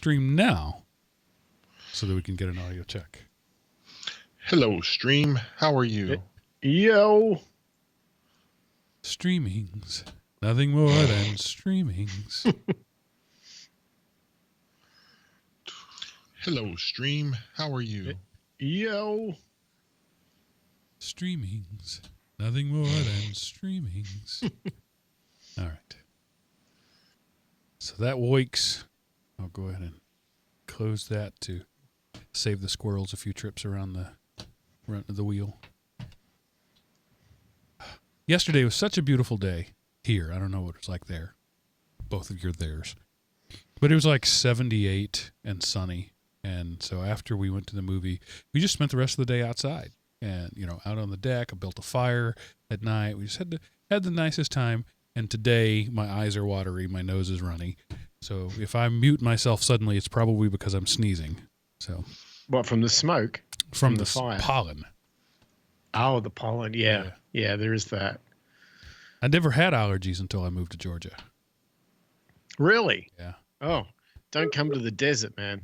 stream now so that we can get an audio check. Hello, stream. How are you? Yo. Streamings. Nothing more than streamings. Hello, stream. How are you? Yo. Streamings. Nothing more than streamings. All right. So that works. I'll go ahead and close that to save the squirrels a few trips around the wheel. Yesterday was such a beautiful day here. I don't know what it's like there. Both of your theirs. But it was like 78 and sunny. And so after we went to the movie, we just spent the rest of the day outside. And, out on the deck. I built a fire at night. We just had the nicest time. And today, my eyes are watery. My nose is runny. So if I mute myself suddenly, it's probably because I'm sneezing. So, what, from the smoke? From the fire? Pollen. Oh, the pollen. Yeah. Yeah, there is that. I never had allergies until I moved to Georgia. Really? Yeah. Oh, don't come to the desert, man.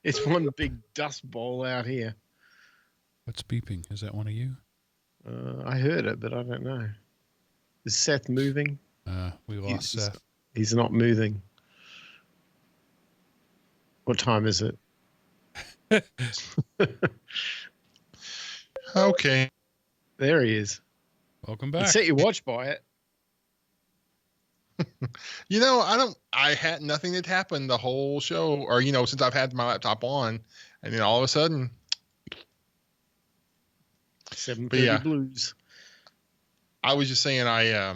It's one big dust bowl out here. What's beeping? Is that one of you? I heard it, but I don't know. Is Seth moving? We lost Seth. He's not moving. What time is it? Okay. There he is. Welcome back. You set your watch by it. I had nothing that happened the whole show or, since I've had my laptop on, and then all of a sudden. 7:30 blues. I was just saying I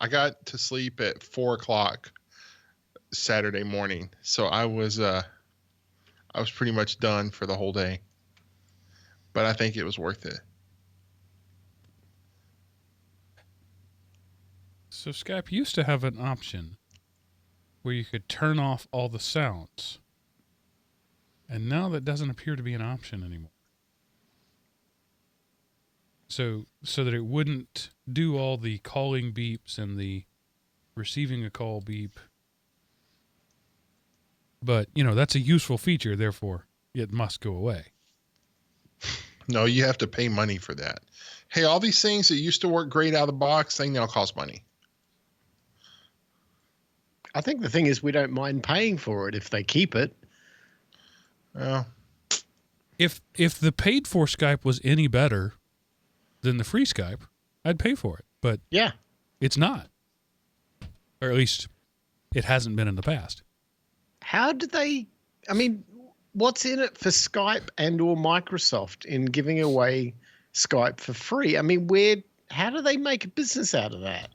got to sleep at 4:00 Saturday morning. So I was pretty much done for the whole day. But I think it was worth it. So Skype used to have an option where you could turn off all the sounds. And now that doesn't appear to be an option anymore. So that it wouldn't do all the calling beeps and the receiving a call beep. But, that's a useful feature, therefore it must go away. No, you have to pay money for that. Hey, all these things that used to work great out of the box, they now cost money. I think the thing is we don't mind paying for it if they keep it. Well, if the paid for Skype was any better than the free Skype, I'd pay for it. But yeah, it's not. Or at least it hasn't been in the past. How did they, what's in it for Skype and or Microsoft in giving away Skype for free? How do they make a business out of that?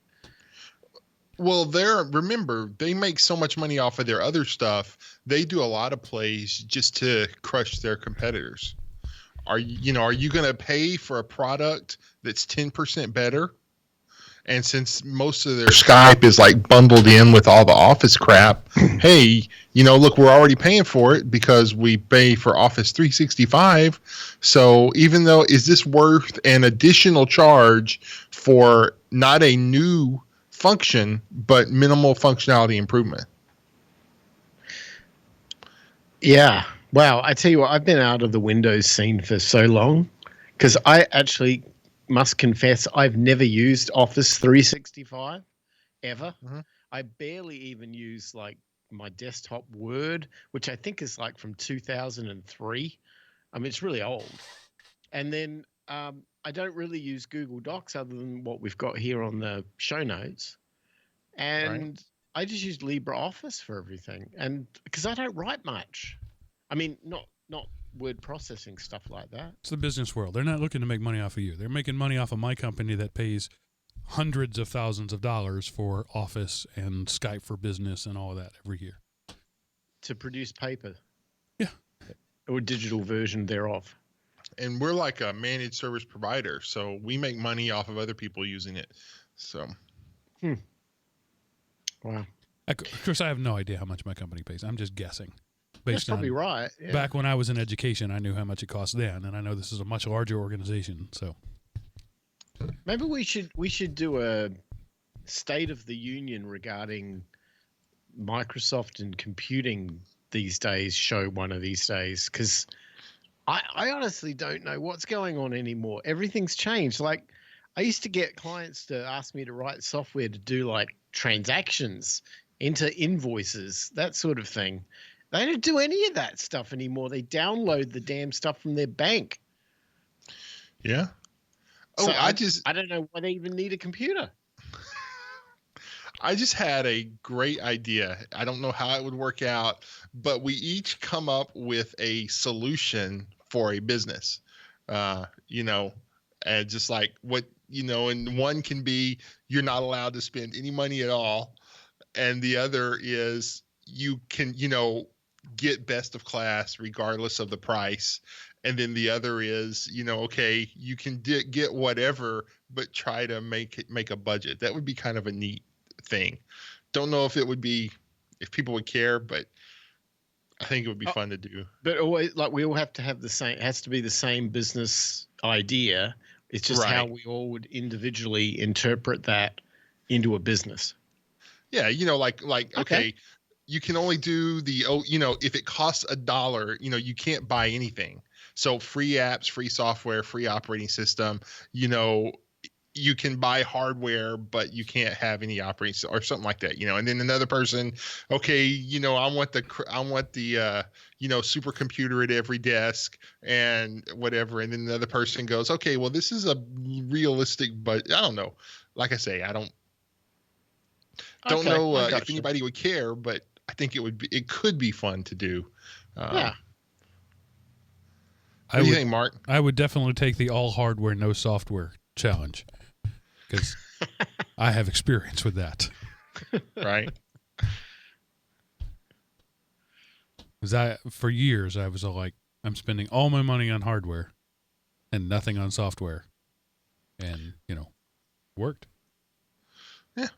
Well, remember, they make so much money off of their other stuff. They do a lot of plays just to crush their competitors. Are you going to pay for a product that's 10% better? And since most of their Skype is like bundled in with all the Office crap, hey, look, we're already paying for it because we pay for Office 365. So even though, is this worth an additional charge for not a new function, but minimal functionality improvement? Yeah. Wow. I tell you what, I've been out of the Windows scene for so long because I actually must confess I've never used Office 365 ever. Mm-hmm. I barely even use my desktop Word, which I think is from 2003. It's really old. And then I don't really use Google Docs other than what we've got here on the show notes. And right. I just use LibreOffice for everything. And because I don't write much. Not word processing, stuff like that. It's the business world. They're not looking to make money off of you. They're making money off of my company that pays hundreds of thousands of dollars for Office and Skype for Business and all of that every year. To produce paper. Yeah. Or a digital version thereof. And we're like a managed service provider, so we make money off of other people using it. So. Wow. Of course, I have no idea how much my company pays. I'm just guessing. That's probably right. Yeah. Back when I was in education, I knew how much it cost then, and I know this is a much larger organization. So maybe we should do a State of the Union regarding Microsoft and computing these days, show one of these days, because I honestly don't know what's going on anymore. Everything's changed. Like, I used to get clients to ask me to write software to do like transactions, enter invoices, that sort of thing. They don't do any of that stuff anymore. They download the damn stuff from their bank. Yeah. Oh, So I I don't know why they even need a computer. I just had a great idea. I don't know how it would work out, but we each come up with a solution for a business. You know, and just like what, you know, and one can be you're not allowed to spend any money at all. And the other is you can, you know, get best of class regardless of the price. And then the other is, you know, okay, you can get whatever, but try to make a budget. That would be kind of a neat thing. Don't know if it would be, if people would care, but I think it would be fun to do. But always, like, we all have to have the same, it has to be the same business idea. It's just how we all would individually interpret that into a business. Yeah, you know, like okay, you can only do the, you know, if it costs $1, you know, you can't buy anything. So free apps, free software, free operating system, you know, you can buy hardware, but you can't have any operating or something like that, you know. And then another person, okay, you know, I want the you know, supercomputer at every desk and whatever. And then another person goes, okay, well, this is a realistic, but I don't know. Like I say, I don't know if anybody would care, but I think it could be fun to do. Yeah. What do you think, Mark? I would definitely take the all hardware, no software challenge because I have experience with that. Right. Because for years, I was all like, I'm spending all my money on hardware and nothing on software. And, you know, worked. Yeah.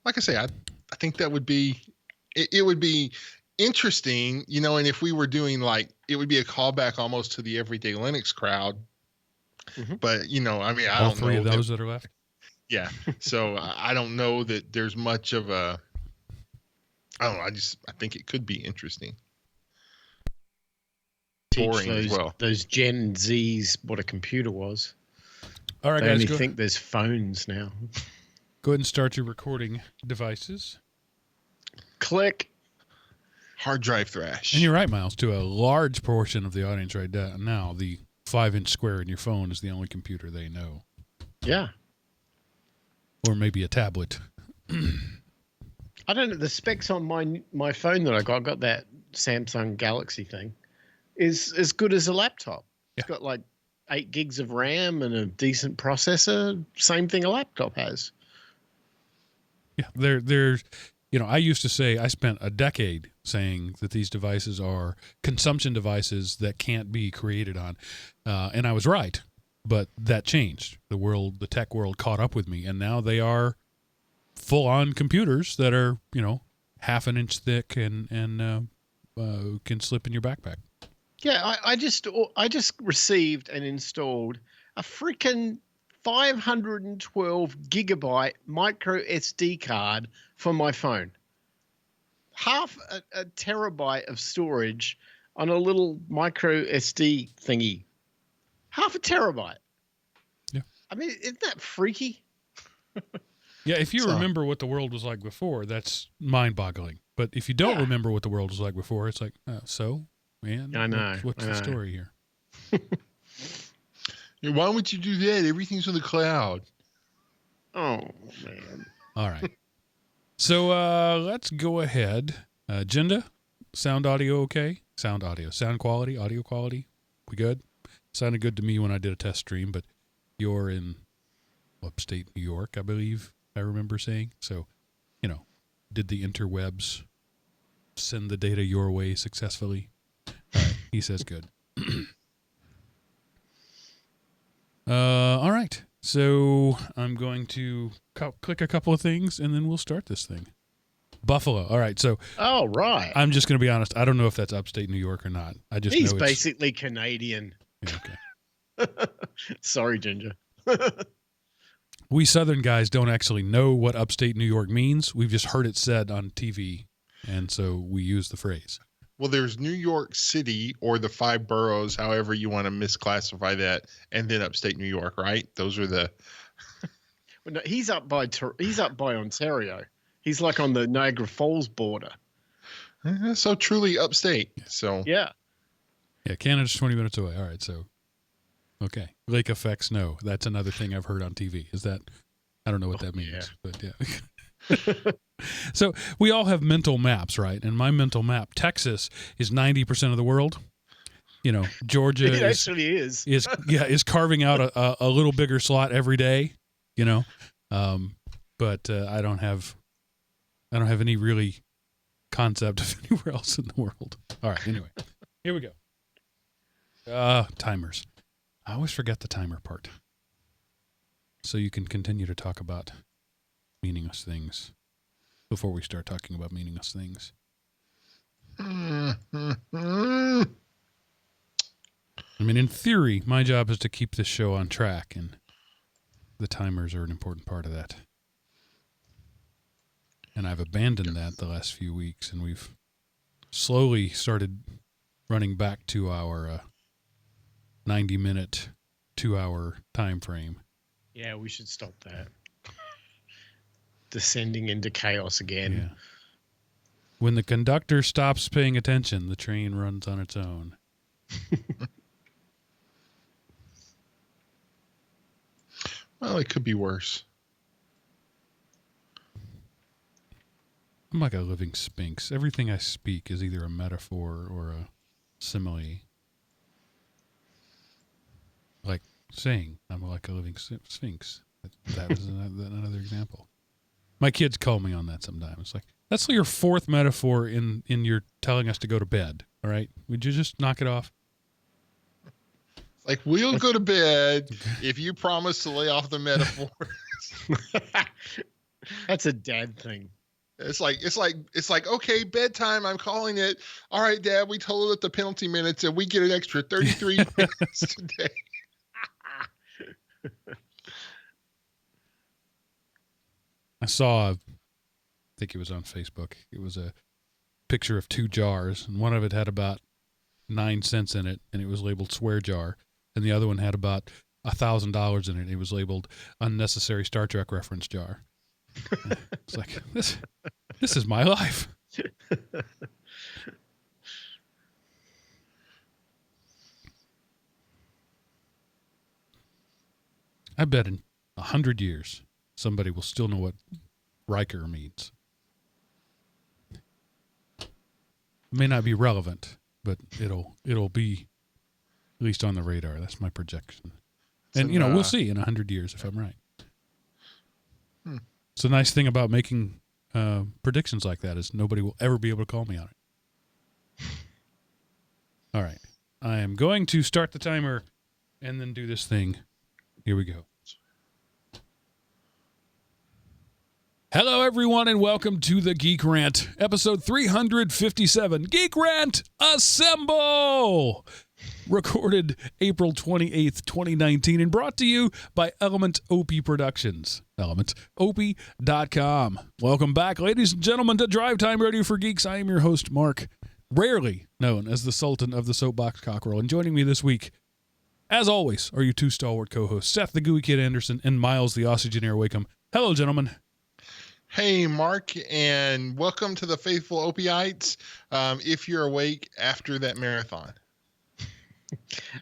Like I say, I think that would be, it would be interesting, you know, and if we were doing like, it would be a callback almost to the everyday Linux crowd. Mm-hmm. But, you know, I mean, I don't know. All three of those that are left? Yeah. So I don't know that there's much of a, I don't know. I think it could be interesting. Boring as well. Those Gen Zs what a computer was. All right, they guys. only think there's phones now. Go ahead and start your recording devices. Click. Hard drive thrash. And you're right, Miles. To a large portion of the audience right now, the 5-inch square in your phone is the only computer they know. Yeah. Or maybe a tablet. I don't know. The specs on my phone that I got that Samsung Galaxy thing, is as good as a laptop. Yeah. It's got like 8 gigs of RAM and a decent processor. Same thing a laptop has. Yeah, there's, you know, I used to say, I spent a decade saying that these devices are consumption devices that can't be created on. And I was right, but that changed. The tech world caught up with me, and now they are full-on computers that are, you know, half an inch thick and can slip in your backpack. Yeah, I just received and installed a freaking 512 gigabyte micro SD card for my phone. Half a terabyte of storage on a little micro SD thingy. Half a terabyte. Yeah. I mean, isn't that freaky? Yeah, if you remember what the world was like before, that's mind-boggling. But if you don't remember what the world was like before, it's like, man, I know. What's the story here? Why would you do that? Everything's in the cloud. Oh, man. All right. So let's go ahead. Jinda, sound audio okay? Sound quality, audio quality. We good? Sounded good to me when I did a test stream, but you're in upstate New York, I believe I remember saying. So, you know, did the interwebs send the data your way successfully? He says good. All right. So I'm going to click a couple of things, and then we'll start this thing. Buffalo. All right. So. Oh, right. I'm just going to be honest. I don't know if that's upstate New York or not. He's basically Canadian. Yeah, okay. Sorry, Ginger. We Southern guys don't actually know what upstate New York means. We've just heard it said on TV, and so we use the phrase. Well, there's New York City or the five boroughs, however you want to misclassify that, and then upstate New York, right? Those are the. Well, no, he's up by Ontario. He's like on the Niagara Falls border. So truly upstate. So Yeah. Yeah, Canada's 20 minutes away. All right, so okay. Lake effect snow. That's another thing I've heard on TV. Is that I don't know what that means, but yeah. So we all have mental maps, right? And my mental map, Texas is 90% of the world. You know, Georgia actually is carving out a little bigger slot every day. You know, but I don't have any really concept of anywhere else in the world. All right, anyway, here we go. Timers. I always forget the timer part. So you can continue to talk about meaningless things before we start talking about meaningless things. I mean, in theory, my job is to keep this show on track, and the timers are an important part of that. And I've abandoned that the last few weeks, and we've slowly started running back to our 90-minute, 2-hour time frame. Yeah, we should stop that. Descending into chaos again. Yeah. When the conductor stops paying attention, the train runs on its own. Well, it could be worse. I'm like a living sphinx. Everything I speak is either a metaphor or a simile. Like saying I'm like a living sphinx. That was another example. My kids call me on that sometimes. It's like, that's your fourth metaphor in your telling us to go to bed. All right? Would you just knock it off? Like, we'll go to bed if you promise to lay off the metaphors. That's a dad thing. It's like, okay, bedtime, I'm calling it. All right, Dad, we totaled it the penalty minutes and we get an extra 33 minutes today. I saw, I think it was on Facebook, it was a picture of two jars, and one of it had about 9 cents in it, and it was labeled swear jar, and the other one had about $1,000 in it. It was labeled unnecessary Star Trek reference jar. It's like, this is my life. I bet in 100 years, somebody will still know what Riker means. It may not be relevant, but it'll be at least on the radar. That's my projection. And, we'll see in 100 years if I'm right. It's a nice thing about making predictions like that is nobody will ever be able to call me on it. All right. I am going to start the timer and then do this thing. Here we go. Hello, everyone, and welcome to the Geek Rant, episode 357. Geek Rant, assemble! Recorded April 28th, 2019, and brought to you by Element OP Productions. ElementOP.com. Welcome back, ladies and gentlemen, to Drive Time Radio for Geeks. I am your host, Mark, rarely known as the Sultan of the Soapbox Cockerel. And joining me this week, as always, are your two stalwart co-hosts, Seth the Gooey Kid Anderson and Miles the Oxygenaire Wakeham. Hello, gentlemen. Hey, Mark, and welcome to the Faithful Opiates. If you're awake after that marathon.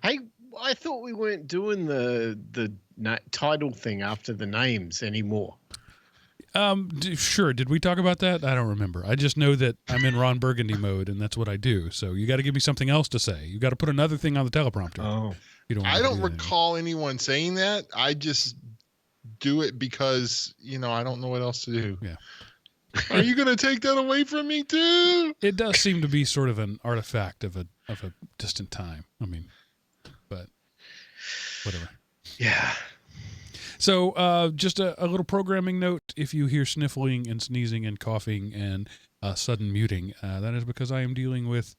Hey, I thought we weren't doing the title thing after the names anymore. Sure. Did we talk about that? I don't remember. I just know that I'm in Ron Burgundy mode, and that's what I do. So you got to give me something else to say. You got to put another thing on the teleprompter. Oh, I don't recall anyone saying that. I just do it because, I don't know what else to do. Yeah. Are you going to take that away from me too? It does seem to be sort of an artifact of a distant time. I mean, but whatever. Yeah. So just a little programming note. If you hear sniffling and sneezing and coughing and sudden muting, that is because I am dealing with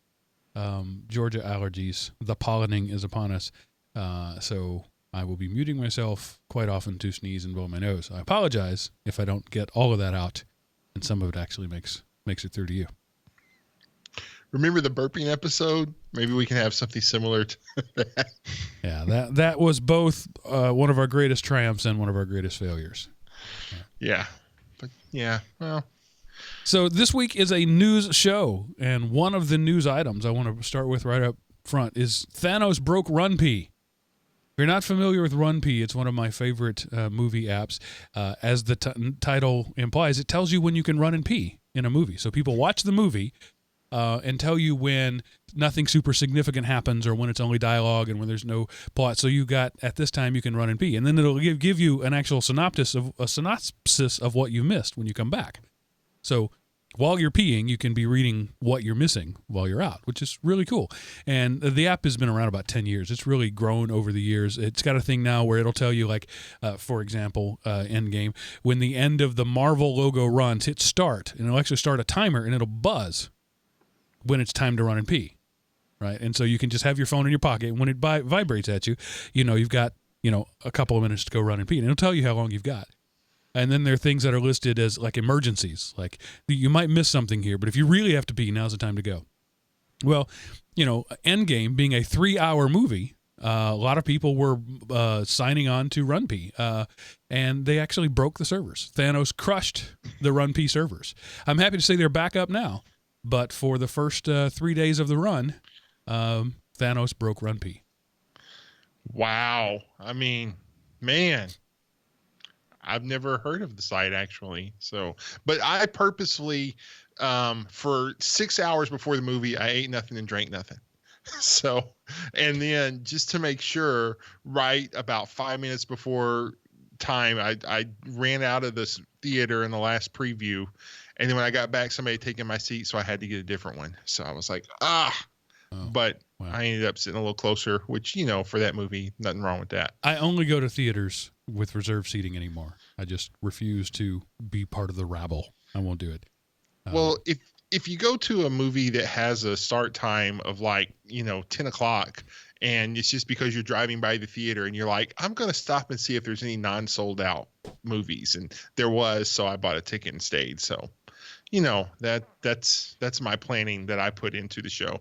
Georgia allergies. The pollening is upon us. So I will be muting myself quite often to sneeze and blow my nose. I apologize if I don't get all of that out, and some of it actually makes it through to you. Remember the burping episode? Maybe we can have something similar to that. Yeah, that was both one of our greatest triumphs and one of our greatest failures. Yeah. But yeah, well. So this week is a news show, and one of the news items I want to start with right up front is Thanos broke Run P. If you're not familiar with Run P, it's one of my favorite movie apps. As the title implies, it tells you when you can run and pee in a movie. So people watch the movie and tell you when nothing super significant happens or when it's only dialogue and when there's no plot. So you got, at this time, you can run and pee. And then it'll give you an actual synopsis of what you missed when you come back. So while you're peeing, you can be reading what you're missing while you're out, which is really cool. And the app has been around about 10 years. It's really grown over the years. It's got a thing now where it'll tell you, like, for example, Endgame, when the end of the Marvel logo runs, hit start, and it'll actually start a timer, and it'll buzz when it's time to run and pee, right? And so you can just have your phone in your pocket, and when it vibrates at you, you've got, a couple of minutes to go run and pee, and it'll tell you how long you've got. And then there are things that are listed as like emergencies, like you might miss something here, but if you really have to pee, now's the time to go. Well, Endgame being a 3-hour movie, a lot of people were signing on to Run P, and they actually broke the servers. Thanos crushed the Run P servers. I'm happy to say they're back up now, but for the first 3 days of the run, Thanos broke Run P. Wow. I mean, man. I've never heard of the site actually. So, but I purposely, for 6 hours before the movie, I ate nothing and drank nothing. So, and then just to make sure, right about 5 minutes before time, I ran out of this theater in the last preview. And then when I got back, somebody had taken my seat. So I had to get a different one. So I was like, but wow. I ended up sitting a little closer, which, for that movie, nothing wrong with that. I only go to theaters with reserved seating anymore. I just refuse to be part of the rabble. I won't do it. Well, if you go to a movie that has a start time of 10 o'clock, and it's just because you're driving by the theater and you're like, I'm going to stop and see if there's any non-sold out movies. And there was, so I bought a ticket and stayed. So, that's my planning that I put into the show.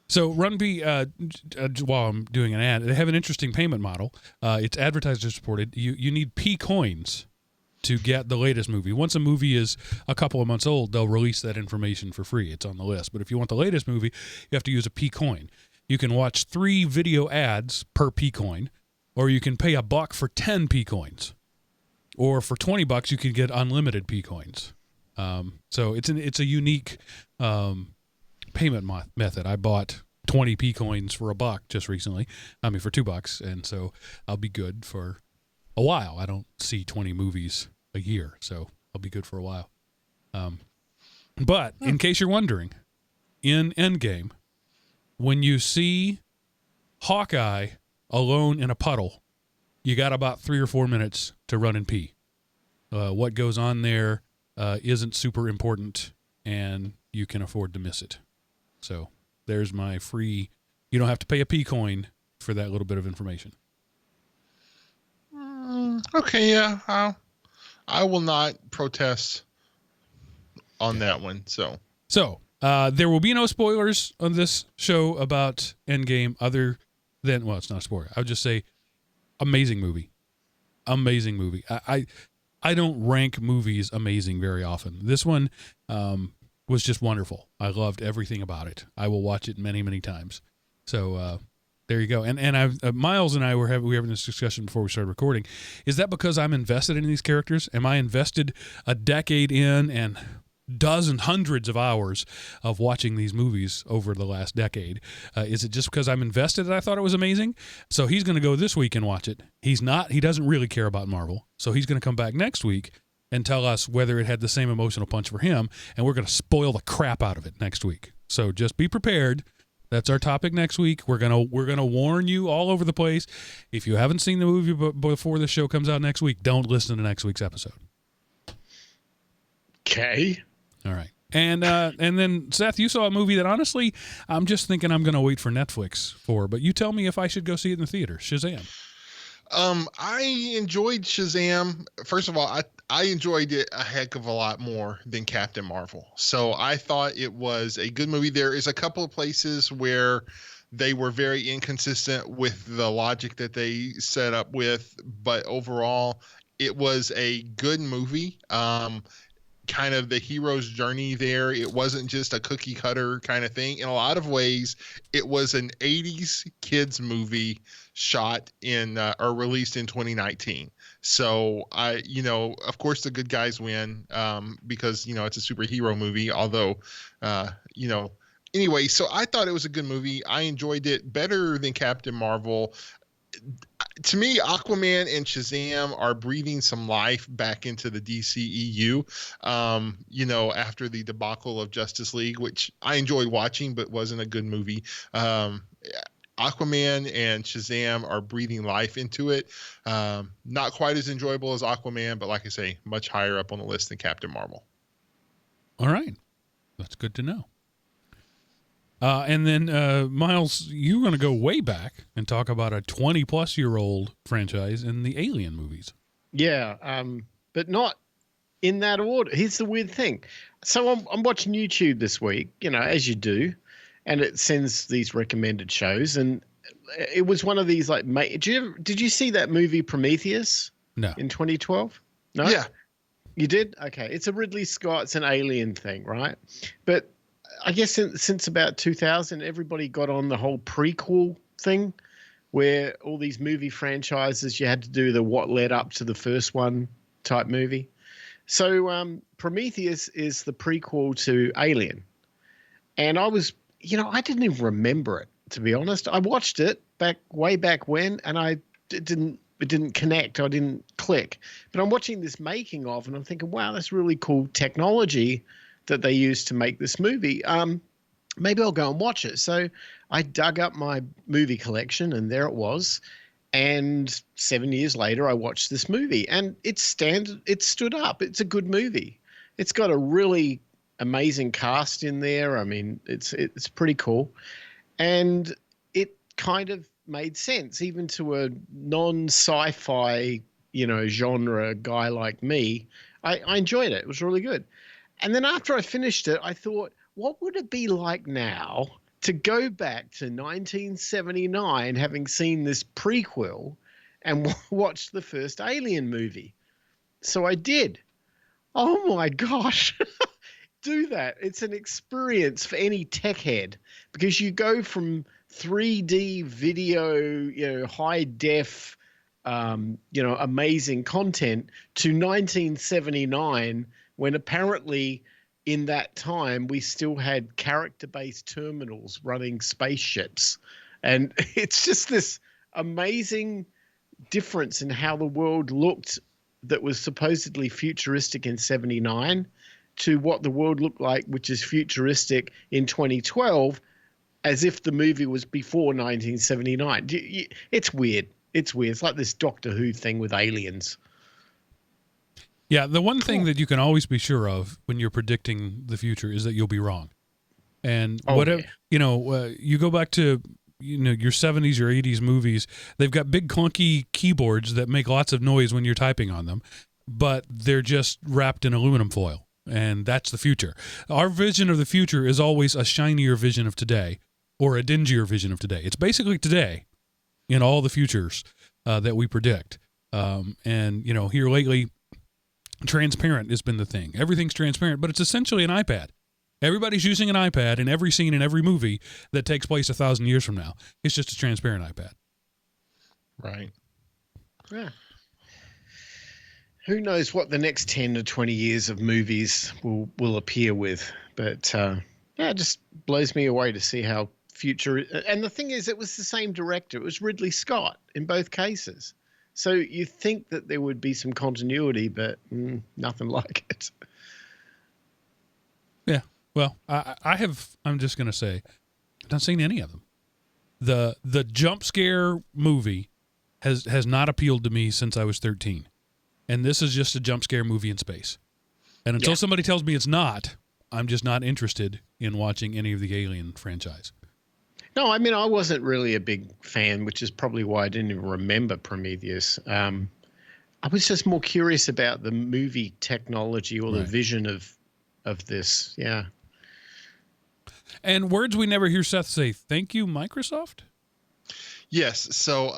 So Run P, while I'm doing an ad, they have an interesting payment model. It's advertiser supported. You need P coins to get the latest movie. Once a movie is a couple of months old, they'll release that information for free. It's on the list. But if you want the latest movie, you have to use a P coin. You can watch 3 video ads per P coin, or you can pay $1 for 10 P coins. Or for $20, you can get unlimited P coins. So it's a unique payment method. I bought 20 P coins for $1 just recently. For $2, and so I'll be good for a while. I don't see 20 movies a year, so I'll be good for a while. But in case you're wondering, in Endgame, when you see Hawkeye alone in a puddle, you got about 3 or 4 minutes to run and pee. What goes on there isn't super important, and you can afford to miss it. So there's my free, you don't have to pay a P coin for that little bit of information. Okay, yeah. I will not protest on that one. So there will be no spoilers on this show about Endgame other than, well, it's not a spoiler. I would just say amazing movie. Amazing movie. I don't rank movies amazing very often. This one was just wonderful. I loved everything about it. I will watch it many, many times. So there you go. And Miles and I were having this discussion before we started recording. Is that because I'm invested in these characters? Am I invested a decade in and dozens, hundreds of hours of watching these movies over the last decade? Is it just because I'm invested that I thought it was amazing? So he's going to go this week and watch it. He doesn't really care about Marvel. So he's going to come back next week and tell us whether it had the same emotional punch for him, and we're going to spoil the crap out of it next week. So just be prepared. That's our topic next week. We're gonna warn you all over the place. If you haven't seen the movie before the show comes out next week, don't listen to next week's episode. Okay. All right. And then Seth, you saw a movie that honestly I'm just thinking I'm gonna wait for Netflix for, but you tell me if I should go see it in the theater. Shazam. I enjoyed Shazam. First of all, I enjoyed it a heck of a lot more than Captain Marvel. So I thought it was a good movie. There is a couple of places where they were very inconsistent with the logic that they set up with, but overall, it was a good movie. Kind of the hero's journey there. It wasn't just a cookie cutter kind of thing. In a lot of ways, it was an 80s kids movie shot in or released in 2019. So of course the good guys win because, it's a superhero movie, although, uh, you know, anyway, so I thought it was a good movie. I enjoyed it better than Captain Marvel. To me, Aquaman and Shazam are breathing some life back into the DCEU. After the debacle of Justice League, which I enjoyed watching, but wasn't a good movie. Aquaman and Shazam are breathing life into it. Not quite as enjoyable as Aquaman, but like I say, much higher up on the list than Captain Marvel. All right. That's good to know. And then, Miles, you're going to go way back and talk about a 20-plus-year-old franchise in the Alien movies. Yeah, but not in that order. Here's the weird thing. So I'm watching YouTube this week, as you do, and it sends these recommended shows. And it was one of these, like, did you see that movie Prometheus? No. In 2012? No? Yeah. You did? Okay. It's a Ridley Scott, it's an alien thing, right? But I guess since about 2000, everybody got on the whole prequel thing where all these movie franchises, you had to do the what led up to the first one type movie. So Prometheus is the prequel to Alien. And I was, I didn't even remember it, to be honest. I watched it way back when, and it didn't connect. I didn't click. But I'm watching this making of, and I'm thinking, wow, that's really cool technology that they used to make this movie. Maybe I'll go and watch it. So I dug up my movie collection, and there it was. And 7 years later, I watched this movie, and it stood up. It's a good movie. It's got a really amazing cast in there. I mean, it's pretty cool, and it kind of made sense even to a non-sci-fi genre guy like me. I enjoyed it. It was really good. And then after I finished it, I thought, what would it be like now to go back to 1979, having seen this prequel, and watch the first Alien movie? So I did. Oh my gosh. Do that. It's an experience for any tech head, because you go from 3D video, high def, amazing content to 1979, when apparently in that time we still had character-based terminals running spaceships. And it's just this amazing difference in how the world looked that was supposedly futuristic in 79 to what the world looked like, which is futuristic in 2012, as if the movie was before 1979. It's weird. It's weird. It's like this Doctor Who thing with aliens. Yeah, the one thing that you can always be sure of when you're predicting the future is that you'll be wrong. And whatever, you go back to, your 70s or 80s movies, they've got big clunky keyboards that make lots of noise when you're typing on them, but they're just wrapped in aluminum foil. And that's the future. Our vision of the future is always a shinier vision of today or a dingier vision of today. It's basically today in all the futures that we predict. And, here lately, transparent has been the thing. Everything's transparent, but it's essentially an iPad. Everybody's using an iPad in every scene in every movie that takes place 1,000 years from now. It's just a transparent iPad. Right. Yeah. Who knows what the next 10 to 20 years of movies will appear with. But, it just blows me away to see how future... And the thing is, it was the same director. It was Ridley Scott in both cases. So you think that there would be some continuity, but nothing like it. Yeah. Well, I'm just going to say, I've not seen any of them. The jump scare movie has not appealed to me since I was 13. And this is just a jump scare movie in space. And until somebody tells me it's not, I'm just not interested in watching any of the Alien franchise. No, I mean, I wasn't really a big fan, which is probably why I didn't even remember Prometheus. I was just more curious about the movie technology or the Right. vision of this. Yeah. And words we never hear Seth say, thank you, Microsoft? Yes. So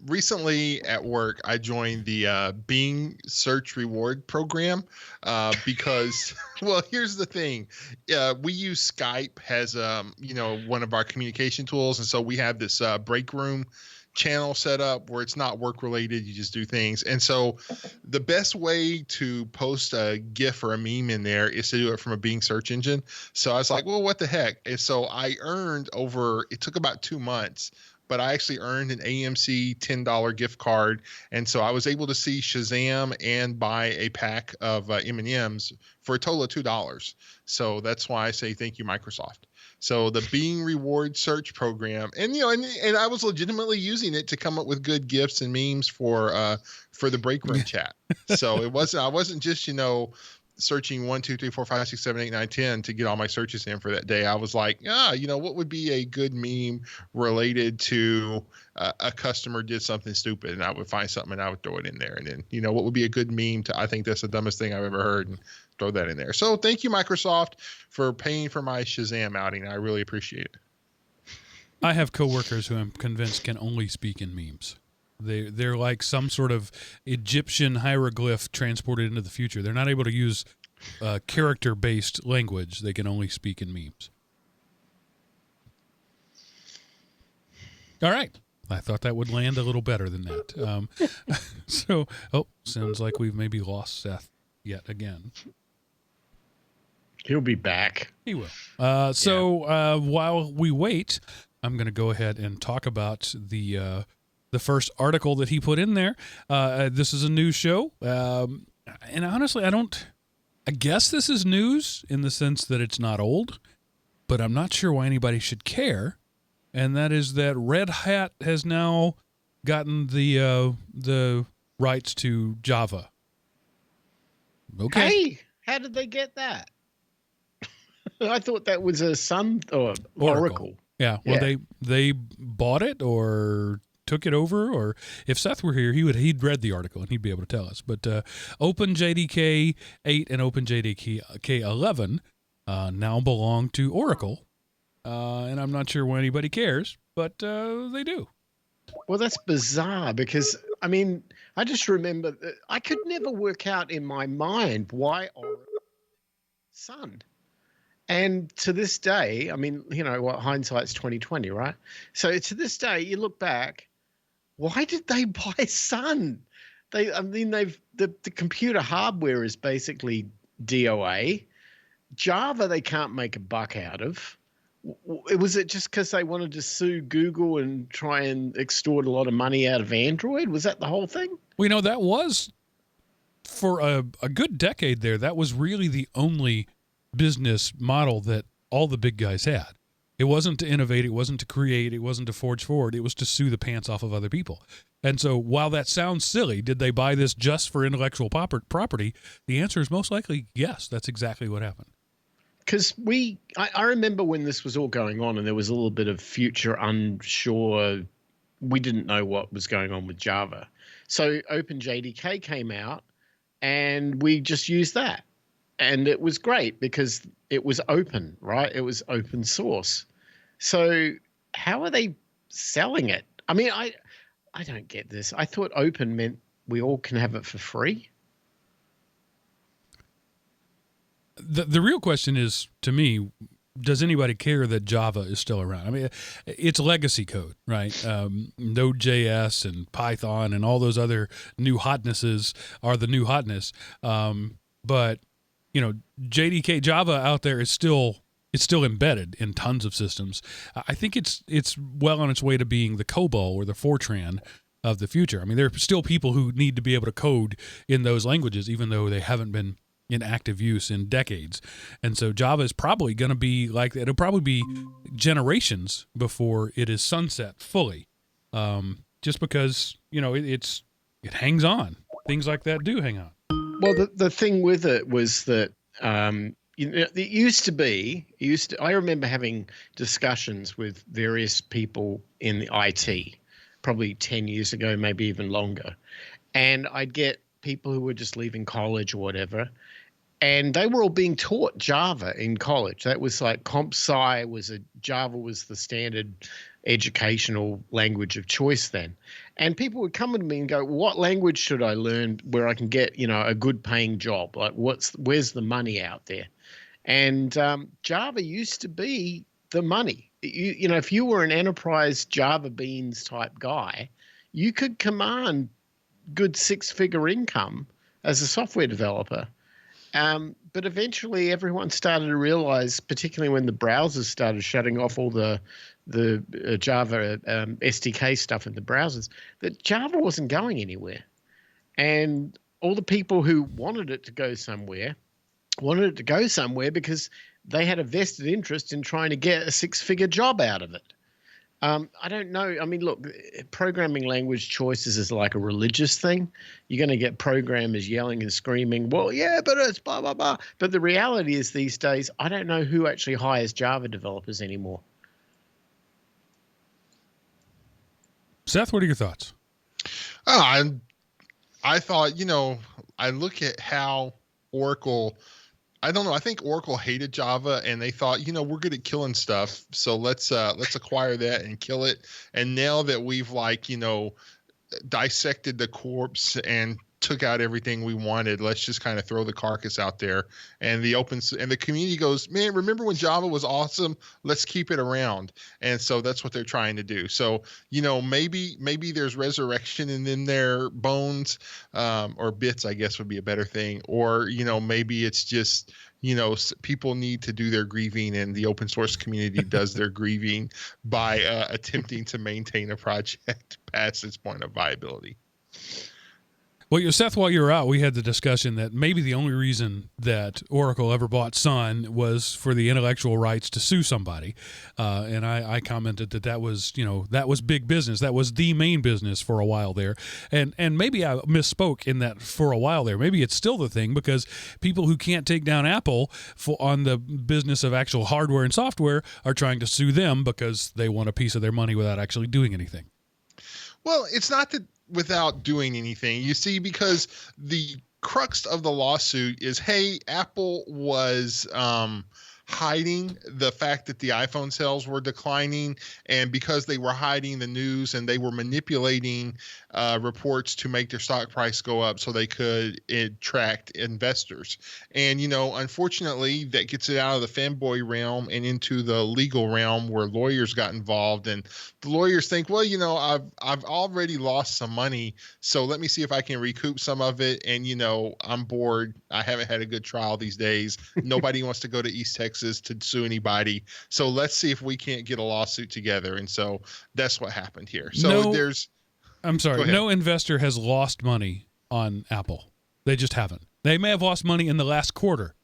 recently at work, I joined the Bing Search Reward program because, well, here's the thing. We use Skype as, one of our communication tools. And so we have this break room channel set up where it's not work related. You just do things. And so the best way to post a GIF or a meme in there is to do it from a Bing search engine. So I was like, well, what the heck? And so I earned it took about 2 months, but I actually earned an AMC $10 gift card. And so I was able to see Shazam and buy a pack of M&Ms for a total of $2. So that's why I say thank you, Microsoft. So the Bing Reward Search program, and and I was legitimately using it to come up with good gifts and memes for the break room chat. So I wasn't just searching 1, 2, 3, 4, 5, 6, 7, 8, 9, 10 to get all my searches in for that day. I was like, what would be a good meme related to a customer did something stupid, and I would find something and I would throw it in there. And then, what would be a good meme to, I think that's the dumbest thing I've ever heard, and throw that in there. So thank you, Microsoft, for paying for my Shazam outing. I really appreciate it. I have coworkers who I'm convinced can only speak in memes. They're like some sort of Egyptian hieroglyph transported into the future. They're not able to use character-based language. They can only speak in memes. All right. I thought that would land a little better than that. Sounds like we've maybe lost Seth yet again. He'll be back. He will. While we wait, I'm going to go ahead and talk about the first article that he put in there. This is a news show. And honestly, I guess this is news in the sense that it's not old, but I'm not sure why anybody should care. And that is that Red Hat has now gotten the rights to Java. Okay. Hey, how did they get that? I thought that was a Sun or Oracle. Yeah. Well, they bought it or took it over, or if Seth were here, he'd read the article and he'd be able to tell us. But OpenJDK 8 and OpenJDK 11 now belong to Oracle, and I'm not sure why anybody cares, but they do. Well, that's bizarre because, I just remember that I could never work out in my mind why Oracle Sun. And to this day, hindsight's 2020, right? So to this day, you look back, why did they buy Sun? The computer hardware is basically DOA. Java, they can't make a buck out of. Was it just because they wanted to sue Google and try and extort a lot of money out of Android? Was that the whole thing? Well, that was, for a good decade there, that was really the only business model that all the big guys had. It wasn't to innovate, it wasn't to create, it wasn't to forge forward, it was to sue the pants off of other people. And so while that sounds silly, did they buy this just for intellectual property? The answer is most likely yes, that's exactly what happened. Because I remember when this was all going on and there was a little bit of future unsure, we didn't know what was going on with Java. So OpenJDK came out and we just used that. And it was great because it was open, right? It was open source. So how are they selling it? I don't get this. I thought open meant we all can have it for free. The real question is, to me, does anybody care that Java is still around? It's legacy code, right? Node.js and Python and all those other new hotnesses are the new hotness. But JDK Java out there is still embedded in tons of systems. I think it's well on its way to being the COBOL or the Fortran of the future. there are still people who need to be able to code in those languages, even though they haven't been in active use in decades. And so Java is probably going to be like that. It'll probably be generations before it is sunset fully, just because it hangs on. Things like that do hang on. Well, the thing with it was that it used to. I remember having discussions with various people in the IT, probably 10 years ago, maybe even longer, and I'd get people who were just leaving college or whatever, and they were all being taught Java in college. That was like comp sci Java was the standard educational language of choice then. And people would come to me and go, "What language should I learn where I can get, a good paying job? Like, where's the money out there?" And Java used to be the money. If you were an enterprise Java beans type guy, you could command good six-figure income as a software developer. But eventually everyone started to realize, particularly when the browsers started shutting off all the Java SDK stuff in the browsers, that Java wasn't going anywhere. And all the people who wanted it to go somewhere because they had a vested interest in trying to get a six-figure job out of it. I don't know. I mean, look, programming language choices is like a religious thing. You're going to get programmers yelling and screaming, "Well, yeah, but it's blah, blah, blah." But the reality is these days, I don't know who actually hires Java developers anymore. Seth, what are your thoughts? Oh, I thought, I look at how Oracle, I don't know. I think Oracle hated Java, and they thought, we're good at killing stuff, so let's acquire that and kill it. And now that we've dissected the corpse and took out everything we wanted, let's just kind of throw the carcass out there. And the community goes, "Man, remember when Java was awesome? Let's keep it around." And so that's what they're trying to do. So maybe there's resurrection in their bones, or bits, I guess would be a better thing. Or maybe it's just people need to do their grieving, and the open source community does their grieving by attempting to maintain a project past its point of viability. Well, Seth, while you were out, we had the discussion that maybe the only reason that Oracle ever bought Sun was for the intellectual rights to sue somebody. And I commented that was big business. That was the main business for a while there. And maybe I misspoke in that for a while there. Maybe it's still the thing, because people who can't take down Apple on the business of actual hardware and software are trying to sue them because they want a piece of their money without actually doing anything. Well, it's not that without doing anything, you see, because the crux of the lawsuit is, hey, Apple was hiding the fact that the iPhone sales were declining, and because they were hiding the news and they were manipulating reports to make their stock price go up so they could attract investors. And unfortunately, that gets it out of the fanboy realm and into the legal realm, where lawyers got involved, and the lawyers think, well, I've already lost some money, so let me see if I can recoup some of it. And I'm bored. I haven't had a good trial these days. Nobody wants to go to East Texas to sue anybody, so let's see if we can't get a lawsuit together. And so that's what happened here. So no investor has lost money on Apple. They just haven't. They may have lost money in the last quarter.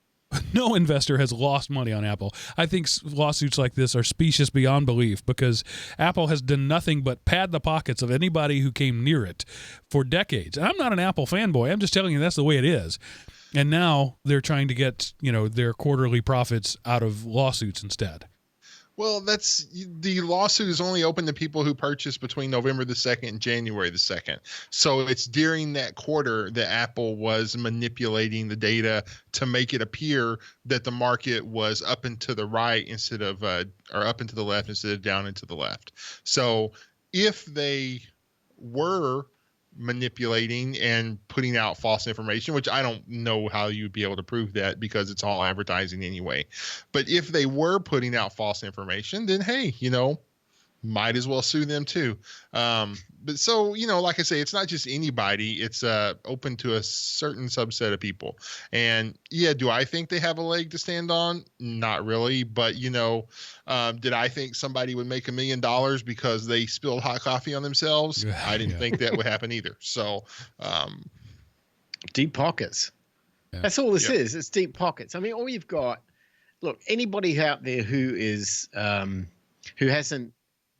No investor has lost money on Apple. I think lawsuits like this are specious beyond belief, because Apple has done nothing but pad the pockets of anybody who came near it for decades. And I'm not an Apple fanboy. I'm just telling you that's the way it is. And now they're trying to get, their quarterly profits out of lawsuits instead. Well, the lawsuit is only open to people who purchased between November the 2nd and January the 2nd. So it's during that quarter that Apple was manipulating the data to make it appear that the market was up and to the right instead of, or up and to the left instead of down and to the left. So if they were manipulating and putting out false information, which I don't know how you'd be able to prove that, because it's all advertising anyway. But if they were putting out false information, then hey, might as well sue them too. But so, like I say, it's not just anybody. It's open to a certain subset of people. And yeah, do I think they have a leg to stand on? Not really. But, did I think somebody would make $1 million because they spilled hot coffee on themselves? I didn't think that would happen either. So deep pockets. Yeah. That's all this is. It's deep pockets. I mean, all you've got, look, anybody out there who is who hasn't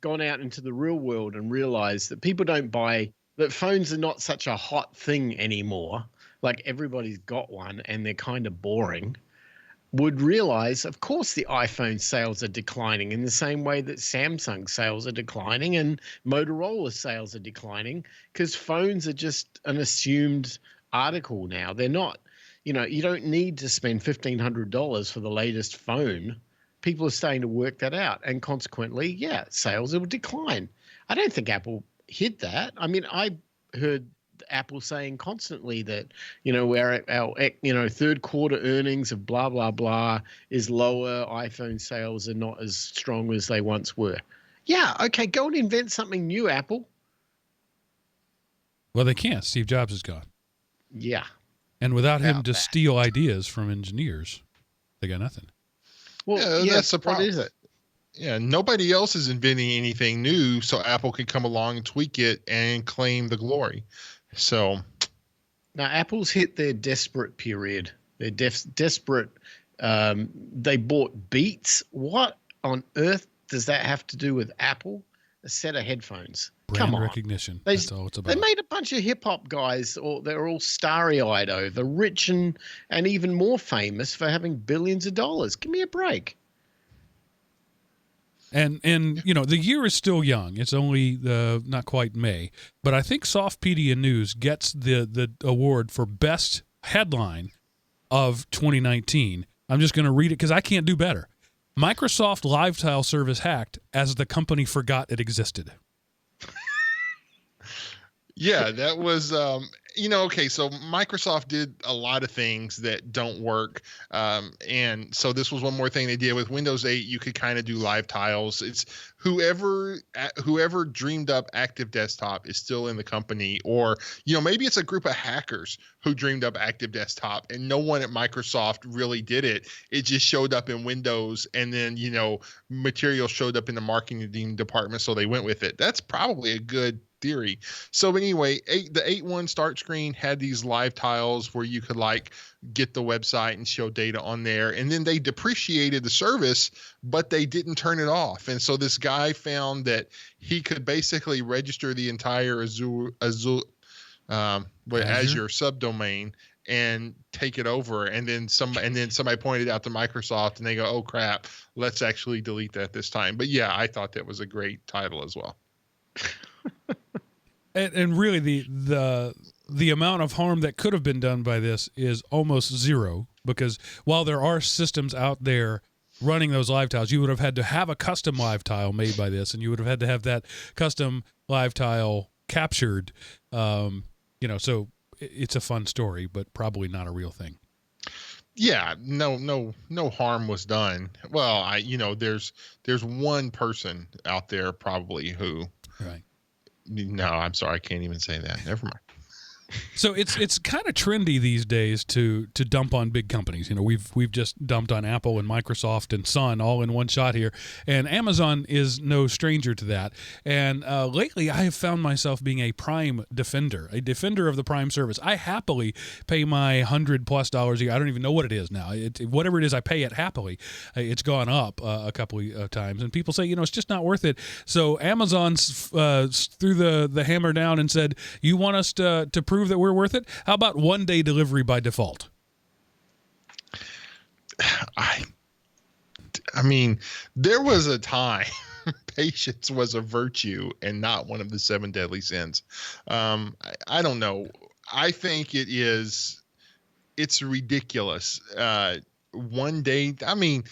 gone out into the real world and realized that people don't buy, that phones are not such a hot thing anymore. Like, everybody's got one and they're kind of boring. would realize, of course, the iPhone sales are declining in the same way that Samsung sales are declining and Motorola sales are declining, because phones are just an assumed article now. They're not, you don't need to spend $1,500 for the latest phone. People are starting to work that out. And consequently, yeah, sales will decline. I don't think Apple hid that. I mean, I heard Apple saying constantly that, our third quarter earnings of blah, blah, blah is lower. iPhone sales are not as strong as they once were. Yeah, okay, go and invent something new, Apple. Well, they can't. Steve Jobs is gone. Yeah. And without him to that. steal ideas from engineers, they got nothing. Well, Yeah, that's the problem. What is it? Yeah, nobody else is inventing anything new, so Apple can come along and tweak it and claim the glory. So now Apple's hit their desperate period. They're desperate. They bought Beats. What on earth does that have to do with Apple? A set of headphones. Brand Come on. recognition. That's all it's about. They made a bunch of hip hop guys, or they're all starry-eyed over, rich and even more famous for having billions of dollars. Give me a break. And the year is still young. It's only not quite May, but I think Softpedia News gets the award for best headline of 2019. I'm just going to read it because I can't do better. Microsoft Live Tile service hacked as the company forgot it existed. yeah, that was okay, so Microsoft did a lot of things that don't work, and so this was one more thing they did with Windows 8. You could kind of do live tiles. It's whoever dreamed up Active Desktop is still in the company, or maybe it's a group of hackers who dreamed up Active Desktop and no one at Microsoft really did it. It just showed up in Windows, and then material showed up in the marketing department, so they went with it. That's probably a good theory. So anyway, the 8.1 start screen had these live tiles where you could get the website and show data on there, and then they depreciated the service, but they didn't turn it off. And so this guy found that he could basically register the entire Azure subdomain and take it over. And then somebody pointed out to Microsoft, and they go, "Oh crap, let's actually delete that this time." But yeah, I thought that was a great title as well. And really, the amount of harm that could have been done by this is almost zero, because while there are systems out there running those live tiles, you would have had to have a custom live tile made by this, and you would have had to have that custom live tile captured. So it's a fun story, but probably not a real thing. Yeah, no harm was done. Well, there's one person out there probably who. Right. No, I'm sorry, I can't even say that. Never mind. So it's kind of trendy these days to dump on big companies. We've just dumped on Apple and Microsoft and Sun all in one shot here, and Amazon is no stranger to that. And lately, I have found myself being a Prime defender, a defender of the Prime service. I happily pay my $100+ a year. I don't even know what it is now. Whatever it is, I pay it happily. It's gone up a couple of times, and people say it's just not worth it. So Amazon's threw the hammer down and said, "You want us to prove that we're worth it? How about 1-day delivery by default?" I mean, there was a time patience was a virtue and not one of the 7 deadly sins. I don't know. I think it's ridiculous. 1 day. I mean,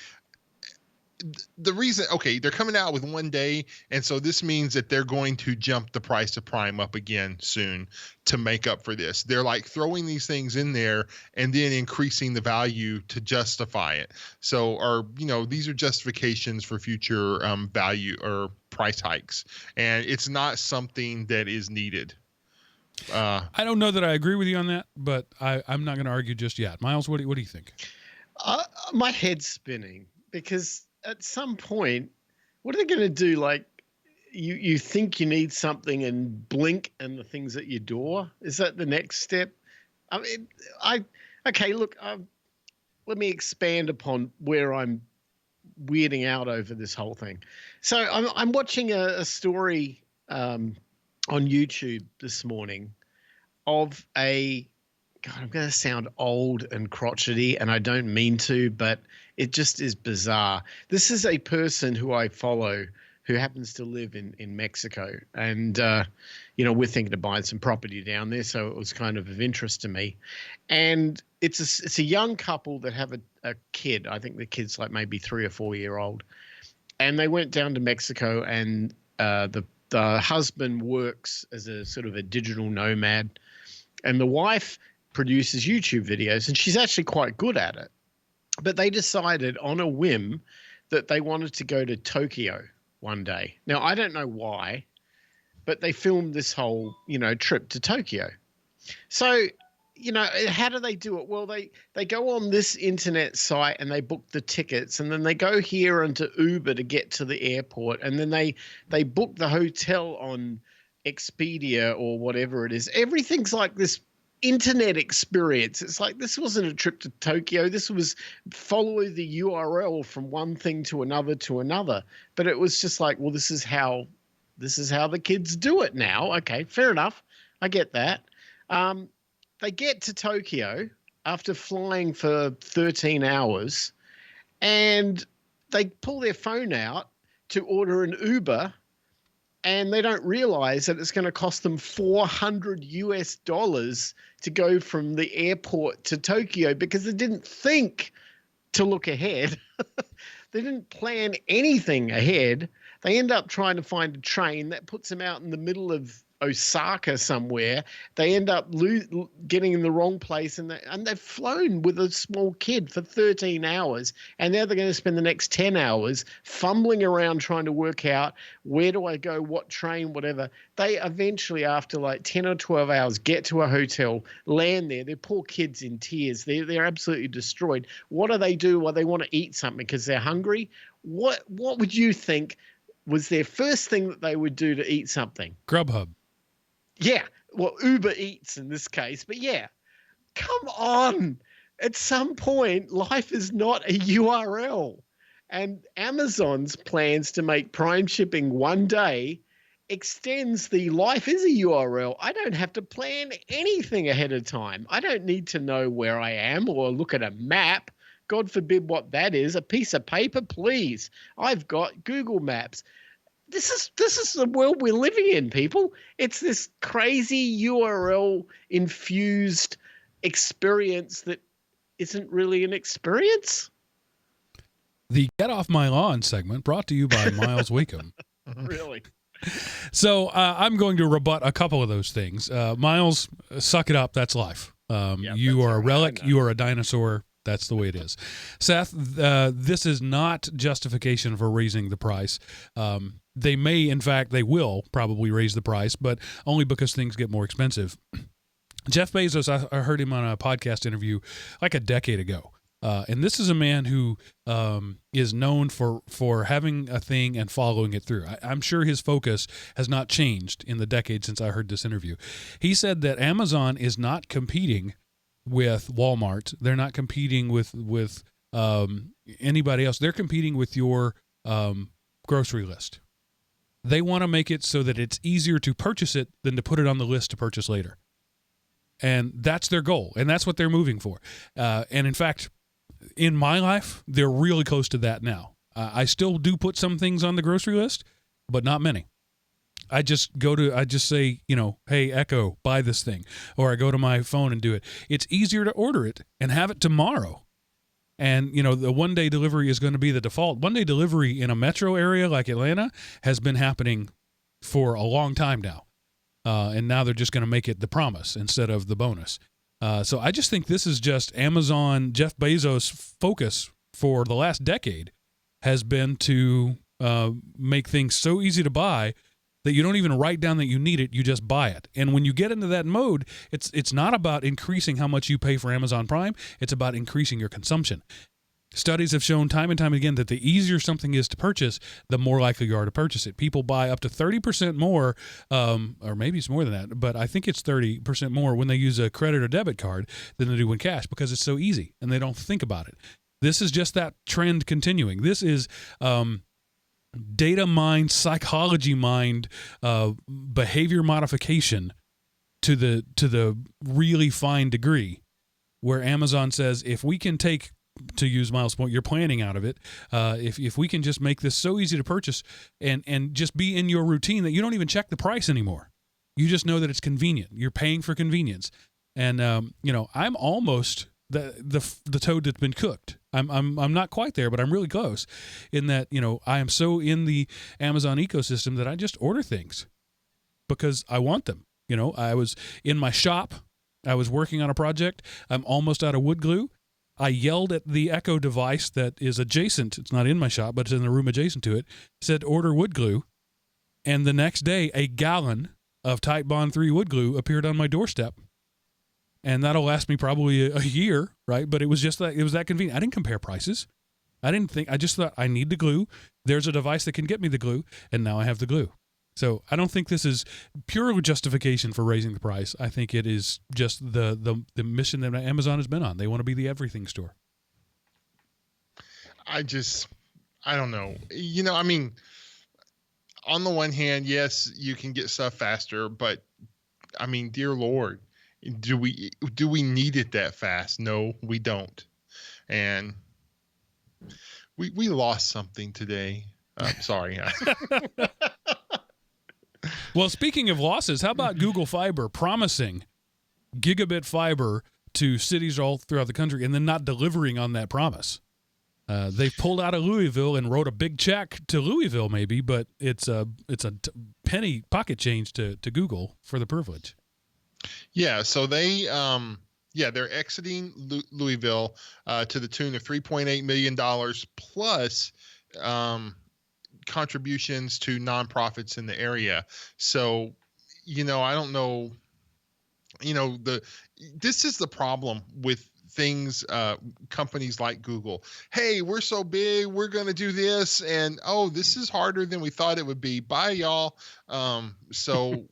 the reason, they're coming out with 1 day, and so this means that they're going to jump the price of Prime up again soon to make up for this. They're throwing these things in there and then increasing the value to justify it. So, these are justifications for future value or price hikes, and it's not something that is needed. I don't know that I agree with you on that, but I'm not going to argue just yet. Miles, what do you think? My head's spinning because at some point, what are they going to do? You think you need something and blink and the thing's at your door? Is that the next step? I mean, let me expand upon where I'm weirding out over this whole thing. So I'm watching a story on YouTube this morning of a God, I'm going to sound old and crotchety, and I don't mean to, but it just is bizarre. This is a person who I follow who happens to live in Mexico. And, we're thinking of buying some property down there, so it was kind of interest to me. And it's a young couple that have a kid. I think the kid's like maybe 3 or 4 year old. And they went down to Mexico, and the husband works as a sort of a digital nomad, and the wife produces YouTube videos, and she's actually quite good at it. But they decided on a whim that they wanted to go to Tokyo one day. Now, I don't know why, but they filmed this whole, trip to Tokyo. So, how do they do it? Well, they go on this internet site and they book the tickets, and then they go here into Uber to get to the airport, and then they book the hotel on Expedia or whatever it is. Everything's like this internet experience. It's like this wasn't a trip to Tokyo. This was follow the URL from one thing to another. But it was just like, well, this is how the kids do it now. Okay, fair enough. I get that. They get to Tokyo after flying for 13 hours, and they pull their phone out to order an Uber, and they don't realize that it's going to cost them $400 to go from the airport to Tokyo because they didn't think to look ahead. They didn't plan anything ahead. They end up trying to find a train that puts them out in the middle of Osaka somewhere. They end up getting in the wrong place, and they've flown with a small kid for 13 hours, and now they're going to spend the next 10 hours fumbling around trying to work out where do I go, what train, whatever. They eventually, after like 10 or 12 hours, get to a hotel, land there. Their poor kids in tears. They're absolutely destroyed. What do they do? Well, they want to eat something because they're hungry. What would you think was their first thing that they would do to eat something? Grubhub. Yeah, well, Uber Eats in this case, but yeah, come on. At some point, life is not a URL. And Amazon's plans to make Prime shipping one day extends the life is a URL. I don't have to plan anything ahead of time. I don't need to know where I am or look at a map. God forbid what that is. A piece of paper, please. I've got Google Maps. This is the world we're living in, people. It's this crazy URL infused experience that isn't really an experience. The Get Off My Lawn segment brought to you by Miles Wakeham. Really? So I'm going to rebut a couple of those things. Miles, suck it up. That's life. You are a relic. You are a dinosaur. That's the way it is. Seth, this is not justification for raising the price. They may, in fact, they will probably raise the price, but only because things get more expensive. Jeff Bezos, I heard him on a podcast interview like a decade ago. And this is a man who is known for having a thing and following it through. I'm sure his focus has not changed in the decade since I heard this interview. He said that Amazon is not competing with Walmart. They're not competing with anybody else. They're competing with your grocery list. They want to make it so that it's easier to purchase it than to put it on the list to purchase later. And that's their goal, and that's what they're moving for. And in fact, in my life, they're really close to that now. I still do put some things on the grocery list, but not many. I just say, hey, Echo, buy this thing. Or I go to my phone and do it. It's easier to order it and have it tomorrow. And, the one-day delivery is going to be the default. One-day delivery in a metro area like Atlanta has been happening for a long time now. And now they're just going to make it the promise instead of the bonus. So I just think this is just Amazon, Jeff Bezos' focus for the last decade has been to make things so easy to buy that you don't even write down that you need it, you just buy it. And when you get into that mode, it's not about increasing how much you pay for Amazon Prime, it's about increasing your consumption. Studies have shown time and time again that the easier something is to purchase, the more likely you are to purchase it. People buy up to 30% more, or maybe it's more than that, but I think it's 30% more when they use a credit or debit card than they do in cash because it's so easy and they don't think about it. This is just that trend continuing. This is data mined, psychology mined, behavior modification to the really fine degree, where Amazon says, if we can take, to use Miles' point, your planning out of it, if we can just make this so easy to purchase and just be in your routine that you don't even check the price anymore. You just know that it's convenient. You're paying for convenience. And, I'm almost the toad that's been cooked. I'm not quite there, but I'm really close in that, I am so in the Amazon ecosystem that I just order things because I want them. I was in my shop. I was working on a project. I'm almost out of wood glue. I yelled at the Echo device that is adjacent. It's not in my shop, but it's in the room adjacent to it. Said, order wood glue. And the next day, a gallon of Type Bond 3 wood glue appeared on my doorstep. And that'll last me probably a year, right? But it was just that, it was that convenient. I didn't compare prices. I just thought I need the glue. There's a device that can get me the glue. And now I have the glue. So I don't think this is pure justification for raising the price. I think it is just the mission that Amazon has been on. They want to be the everything store. I don't know. On the one hand, yes, you can get stuff faster, but dear Lord, do we need it that fast? No, we don't. And we lost something today. Sorry. Well, speaking of losses, how about Google Fiber promising gigabit fiber to cities all throughout the country and then not delivering on that promise? They pulled out of Louisville and wrote a big check to Louisville, maybe, but it's a penny pocket change to Google for the privilege. Yeah, so they're exiting Louisville to the tune of $3.8 million plus contributions to nonprofits in the area. So, I don't know, this is the problem with things, companies like Google. Hey, we're so big, we're going to do this. And, this is harder than we thought it would be. Bye, y'all. So,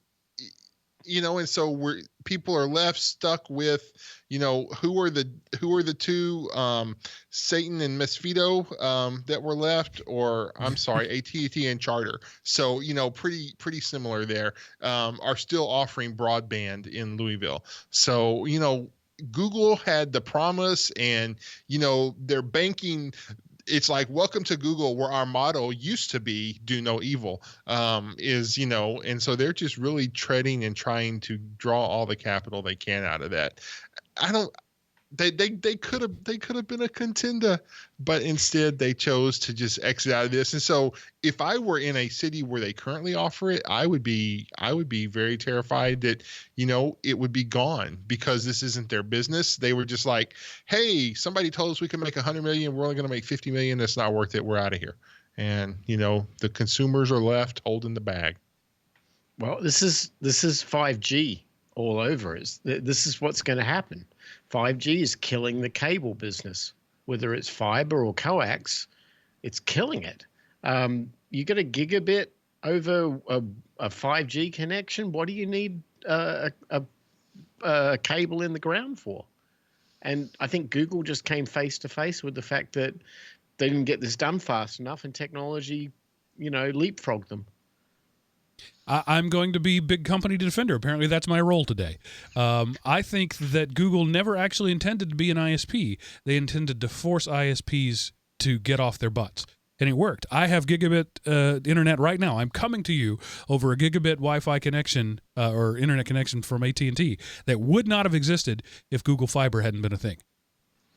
and so people are left stuck with, who are the two, Satan and Misfito, that were left, or I'm sorry, AT&T and Charter. So, pretty similar there, are still offering broadband in Louisville. So, Google had the promise and, they're banking. It's like, welcome to Google, where our motto used to be, do no evil, and so they're just really treading and trying to draw all the capital they can out of that. They could have been a contender, but instead they chose to just exit out of this. And so if I were in a city where they currently offer it, I would be very terrified that, it would be gone because this isn't their business. They were just like, hey, somebody told us we can make 100 million. We're only going to make 50 million. That's not worth it. We're out of here. And, the consumers are left holding the bag. Well, this is 5G all over. This is what's going to happen. 5G is killing the cable business, whether it's fiber or coax. It's killing it. You get a gigabit over a 5G connection. What do you need a cable in the ground for? And I think Google just came face to face with the fact that they didn't get this done fast enough, and technology, leapfrogged them. I'm going to be big company defender. Apparently, that's my role today. I think that Google never actually intended to be an ISP. They intended to force ISPs to get off their butts. And it worked. I have gigabit internet right now. I'm coming to you over a gigabit Wi-Fi connection or internet connection from AT&T that would not have existed if Google Fiber hadn't been a thing.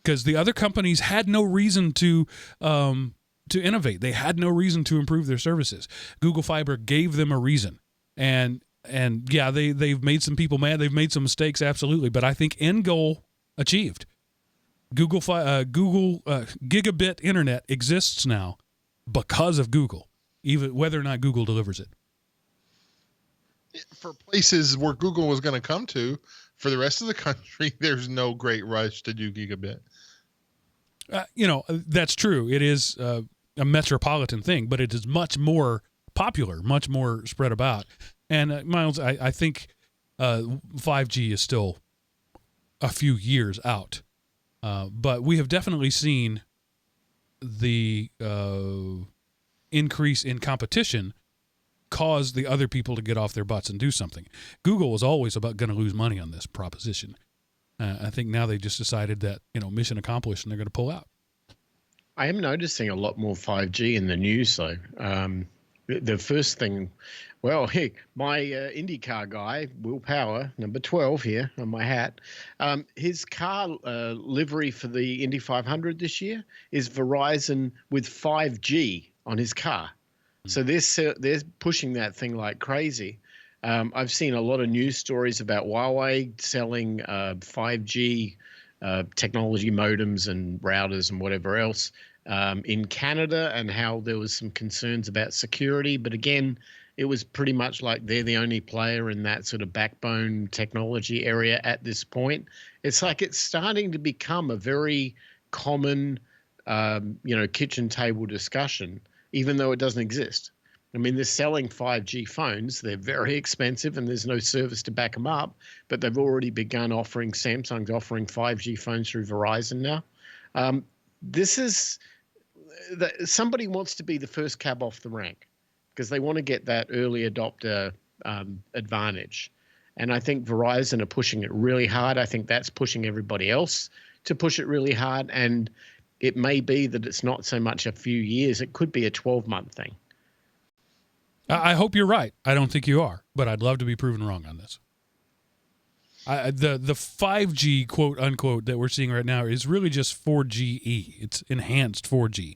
Because the other companies had no reason to innovate. They had no reason to improve their services. Google Fiber gave them a reason. And yeah, they've made some people mad. They've made some mistakes, absolutely. But I think end goal achieved. Google gigabit internet exists now because of Google, even whether or not Google delivers it. For places where Google was going to come to, for the rest of the country, there's no great rush to do gigabit. That's true. It is a metropolitan thing, but it is much more popular, much more spread about. And Miles, I think 5G is still a few years out, but we have definitely seen the increase in competition cause the other people to get off their butts and do something. Google was always about going to lose money on this proposition. I think now they just decided that, mission accomplished and they're going to pull out. I am noticing a lot more 5G in the news, though. The first thing, well, hey, my IndyCar guy, Will Power, number 12 here on my hat, his car livery for the Indy 500 this year is Verizon with 5G on his car. So they're pushing that thing like crazy. I've seen a lot of news stories about Huawei selling 5G technology modems and routers and whatever else in Canada, and how there was some concerns about security. But again, it was pretty much like they're the only player in that sort of backbone technology area at this point. It's like it's starting to become a very common, kitchen table discussion, even though it doesn't exist. I mean, they're selling 5G phones. They're very expensive and there's no service to back them up, but they've already begun offering, Samsung's offering 5G phones through Verizon now. Somebody wants to be the first cab off the rank because they want to get that early adopter advantage. And I think Verizon are pushing it really hard. I think that's pushing everybody else to push it really hard. And it may be that it's not so much a few years. It could be a 12-month thing. I hope you're right. I don't think you are, but I'd love to be proven wrong on this. The 5G, quote unquote, that we're seeing right now is really just 4GE. It's enhanced 4G.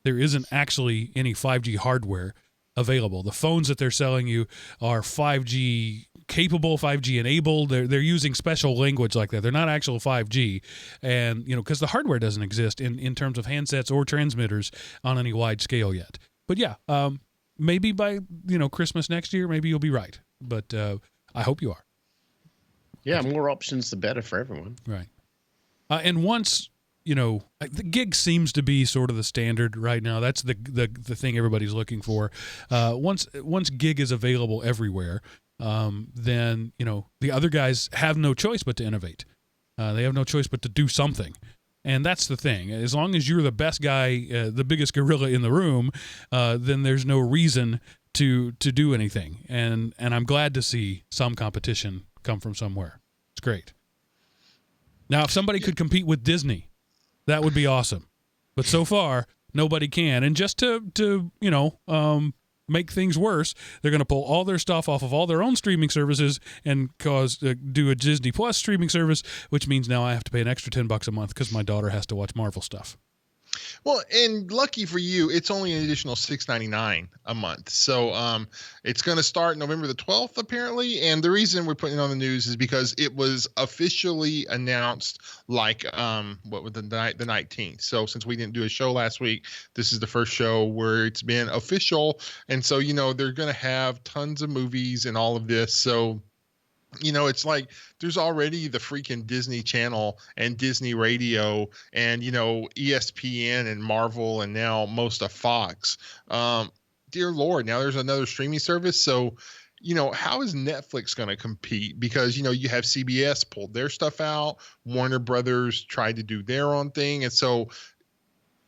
There isn't actually any 5G hardware available. The phones that they're selling you are 5G capable, 5G enabled. They're using special language like that. They're not actual 5G, and because the hardware doesn't exist in terms of handsets or transmitters on any wide scale yet. But yeah. Maybe by Christmas next year, maybe you'll be right. But I hope you are. Yeah, more options, the better for everyone. Right. And once, the gig seems to be sort of the standard right now. That's the thing everybody's looking for. Once gig is available everywhere, then, the other guys have no choice but to innovate. They have no choice but to do something. And that's the thing. As long as you're the best guy, the biggest gorilla in the room, then there's no reason to do anything. And I'm glad to see some competition come from somewhere. It's great. Now, if somebody could compete with Disney, that would be awesome. But so far, nobody can. And just to make things worse, they're going to pull all their stuff off of all their own streaming services and do a Disney Plus streaming service, which means now I have to pay an extra $10 a month because my daughter has to watch Marvel stuff. Well, and lucky for you, it's only an additional $6.99 a month. So it's going to start November the 12th, apparently. And the reason we're putting it on the news is because it was officially announced like the 19th. So since we didn't do a show last week, this is the first show where it's been official. And so, they're going to have tons of movies and all of this. So it's like there's already the freaking Disney Channel and Disney Radio and, ESPN and Marvel and now most of Fox. Dear Lord, now there's another streaming service. So, how is Netflix going to compete? Because, you have CBS pulled their stuff out. Warner Brothers tried to do their own thing. And so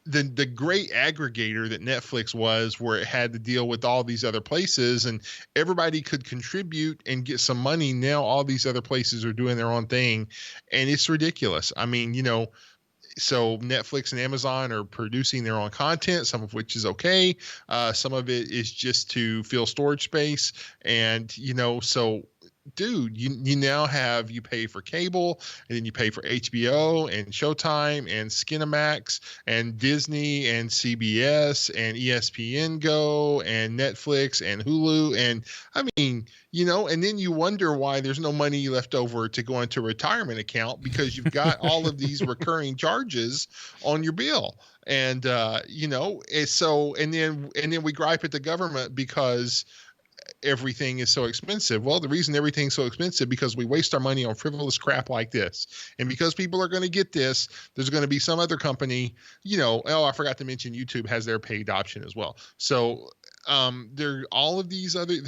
the great aggregator that Netflix was, where it had to deal with all these other places and everybody could contribute and get some money. Now all these other places are doing their own thing and it's ridiculous. I mean, so Netflix and Amazon are producing their own content, some of which is okay. Some of it is just to fill storage space. And, so dude, you now you pay for cable and then you pay for HBO and Showtime and Skinamax and Disney and CBS and ESPN Go and Netflix and Hulu. And I mean, and then you wonder why there's no money left over to go into a retirement account because you've got all of these recurring charges on your bill. And, and then we gripe at the government because everything is so expensive. Well, the reason everything's so expensive because we waste our money on frivolous crap like this. And because people are going to get this, there's going to be some other company, I forgot to mention YouTube has their paid option as well. So there's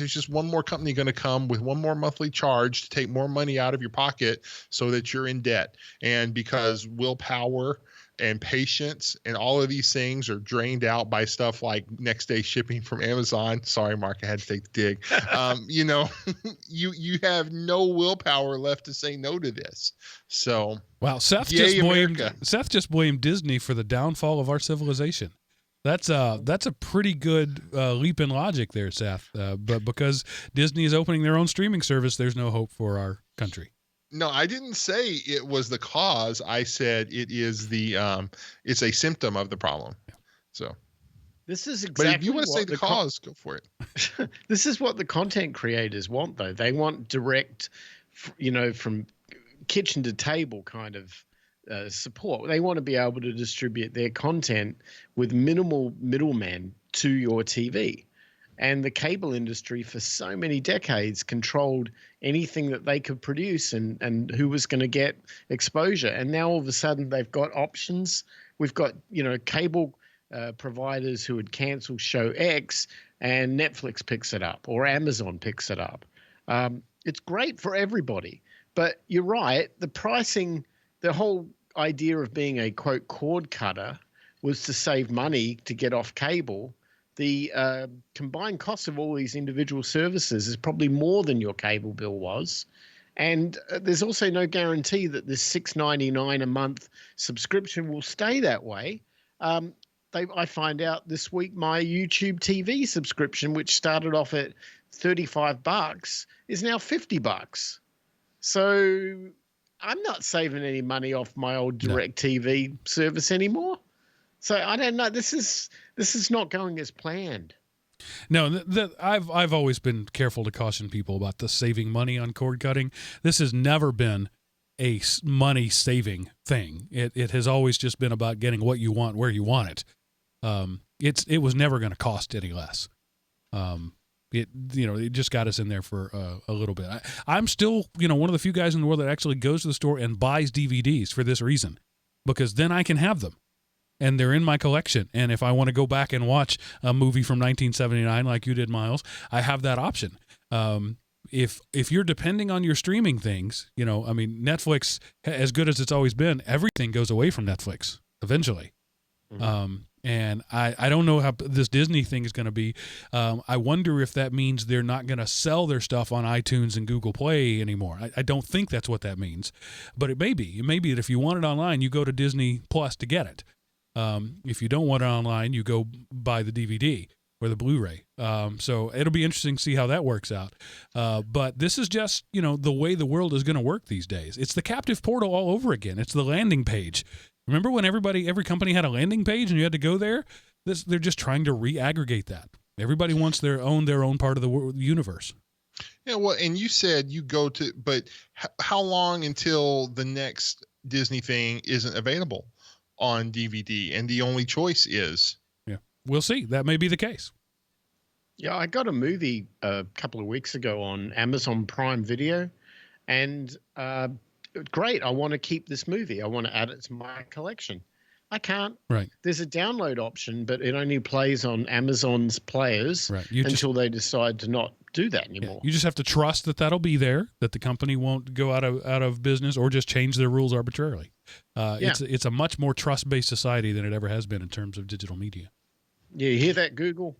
just one more company going to come with one more monthly charge to take more money out of your pocket so that you're in debt. And because willpower and patience and all of these things are drained out by stuff like next day shipping from Amazon. Sorry, Mark, I had to take the dig. You know, you have no willpower left to say no to this. So, wow, Seth yay, Seth just blamed Disney for the downfall of our civilization. That's a pretty good leap in logic there, Seth. But because Disney is opening their own streaming service, there's no hope for our country. No, I didn't say it was the cause. I said it is it's a symptom of the problem. So this is exactly. But if you want to say the cause, go for it. This is what the content creators want, though. They want direct, from kitchen to table kind of support. They want to be able to distribute their content with minimal middlemen to your TV. And the cable industry for so many decades controlled anything that they could produce and who was going to get exposure. And now all of a sudden they've got options. We've got, cable providers who would cancel show X and Netflix picks it up or Amazon picks it up. It's great for everybody. But you're right. The pricing, the whole idea of being a, quote, cord cutter was to save money to get off cable. The combined cost of all these individual services is probably more than your cable bill was. And there's also no guarantee that this $6.99 a month subscription will stay that way. I find out this week my YouTube TV subscription, which started off at $35, is now $50. So I'm not saving any money off my old DirecTV service anymore. So I don't know. This is not going as planned. No, I've always been careful to caution people about the saving money on cord cutting. This has never been a money saving thing. It has always just been about getting what you want where you want it. It was never going to cost any less. It just got us in there for a little bit. I'm still one of the few guys in the world that actually goes to the store and buys DVDs for this reason, because then I can have them. And they're in my collection. And if I want to go back and watch a movie from 1979 like you did, Miles, I have that option. If you're depending on your streaming things, Netflix, as good as it's always been, everything goes away from Netflix eventually. Mm-hmm. And I don't know how this Disney thing is going to be. I wonder if that means they're not going to sell their stuff on iTunes and Google Play anymore. I don't think that's what that means. But it may be. It may be that if you want it online, you go to Disney Plus to get it. If you don't want it online, you go buy the DVD or the Blu-ray. So it'll be interesting to see how that works out. But this is just, the way the world is going to work these days. It's the captive portal all over again. It's the landing page. Remember when every company had a landing page and you had to go there? They're just trying to re-aggregate that. Everybody wants their own part of the universe. Yeah, well, and you said you go to, but how long until the next Disney thing isn't available on DVD and the only choice is? Yeah, we'll see. That may be the case. Yeah, I got a movie a couple of weeks ago on Amazon Prime Video, and great. I want to keep this movie. I want to add it to my collection. I can't. Right. There's a download option, but it only plays on Amazon's players until they decide to not do that anymore. Yeah, you just have to trust that that'll be there, that the company won't go out of business or just change their rules arbitrarily. It's a much more trust-based society than it ever has been in terms of digital media. Yeah, you hear that, Google?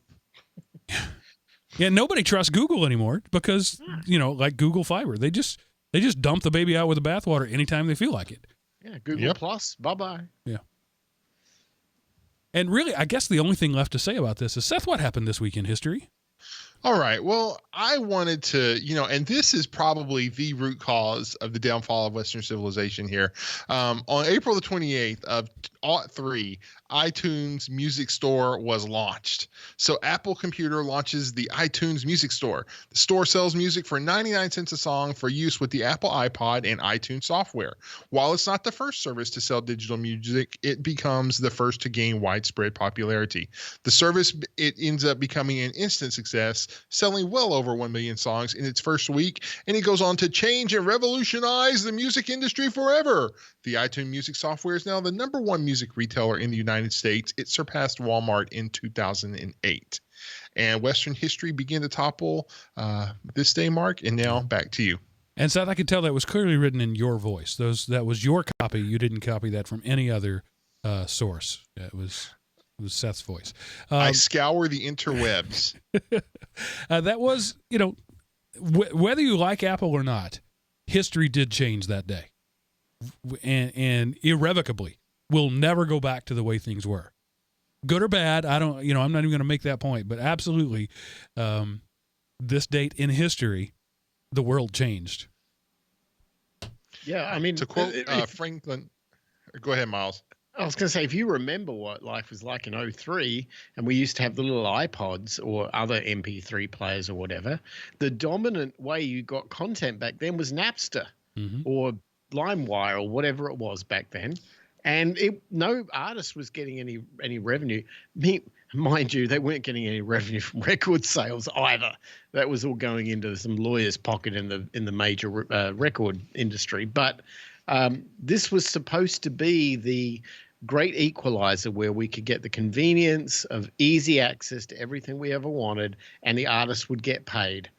Yeah, nobody trusts Google anymore because, like Google Fiber, they just dump the baby out with the bathwater anytime they feel like it. Yeah, Google Plus, bye-bye. Yeah. And really, I guess the only thing left to say about this is, Seth, what happened this week in history? All right. Well, I wanted to, and this is probably the root cause of the downfall of Western civilization here. On April the 28th of 2003, iTunes Music Store was launched. So Apple Computer launches the iTunes Music Store. The store sells music for 99 cents a song for use with the Apple iPod and iTunes software. While it's not the first service to sell digital music, it becomes the first to gain widespread popularity. The service, it ends up becoming an instant success, selling well over 1 million songs in its first week, and it goes on to change and revolutionize the music industry forever. The iTunes Music software is now the #1 music retailer in the United States. It surpassed Walmart in 2008. And Western history began to topple this day, Mark, and now back to you. And Seth, I could tell that was clearly written in your voice. That was your copy. You didn't copy that from any other source. It was Seth's voice. I scour the interwebs. That was, whether you like Apple or not, history did change that day, and irrevocably will never go back to the way things were, good or bad. I'm not even going to make that point, but absolutely, this date in history, the world changed. Yeah, I mean, To quote Franklin, go ahead, Miles. I was going to say, if you remember what life was like in 03, and we used to have the little iPods or other MP3 players or whatever, the dominant way you got content back then was Napster or LimeWire or whatever it was back then. And no artist was getting any revenue. Mind you, they weren't getting any revenue from record sales either. That was all going into some lawyer's pocket in the major record industry. But this was supposed to be the great equalizer where we could get the convenience of easy access to everything we ever wanted, and the artist would get paid.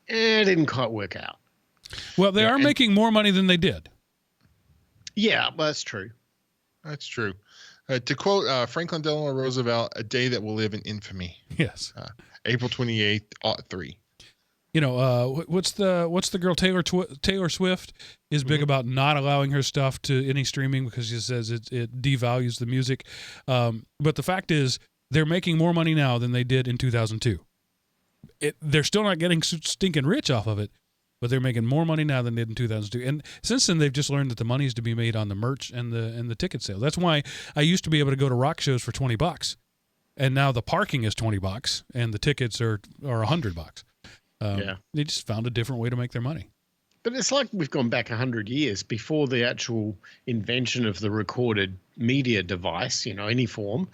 It didn't quite work out. Well, they are making more money than they did. Yeah, well, that's true. That's true. To quote Franklin Delano Roosevelt, "A day that will live in infamy." Yes. April 28th, 2003. What's the girl Taylor Swift is big about not allowing her stuff to any streaming because she says it devalues the music. But the fact is, they're making more money now than they did in 2002. They're still not getting stinking rich off of it, but they're making more money now than they did in 2002. And since then, they've just learned that the money is to be made on the merch and the ticket sale. That's why I used to be able to go to rock shows for $20, and now the parking is $20 and the tickets are $100. They just found a different way to make their money. But it's like we've gone back 100 years before the actual invention of the recorded media device, any form.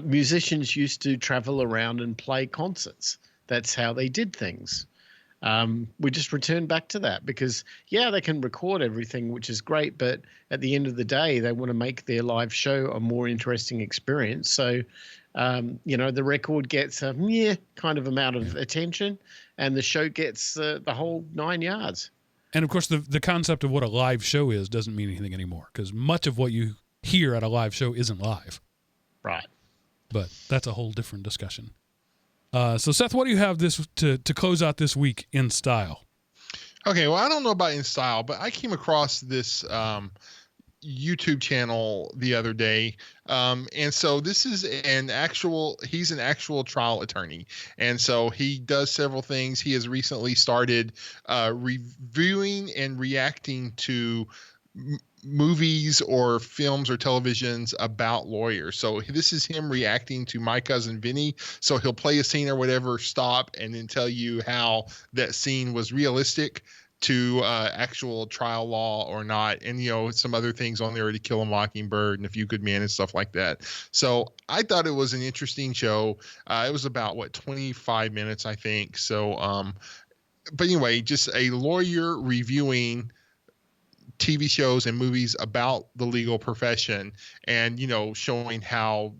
Musicians used to travel around and play concerts. That's how they did things. We just returned back to that because, they can record everything, which is great. But at the end of the day, they want to make their live show a more interesting experience. So, the record gets a kind of amount of attention, and the show gets the whole 9 yards. And of course, the concept of what a live show is doesn't mean anything anymore because much of what you hear at a live show isn't live. Right. But that's a whole different discussion. So Seth, what do you have to close out this week in style? Okay, well, I don't know about in style, but I came across this YouTube channel the other day. And so this is he's an actual trial attorney. And so he does several things. He has recently started reviewing and reacting to movies or films or televisions about lawyers. So this is him reacting to My Cousin Vinny. So he'll play a scene or whatever, stop, and then tell you how that scene was realistic to actual trial law or not, and some other things on there, To Kill a Mockingbird and A Few Good Men and stuff like that. So I thought it was an interesting show. It was about 25 minutes, I think. So but anyway, just a lawyer reviewing TV shows and movies about the legal profession, and showing how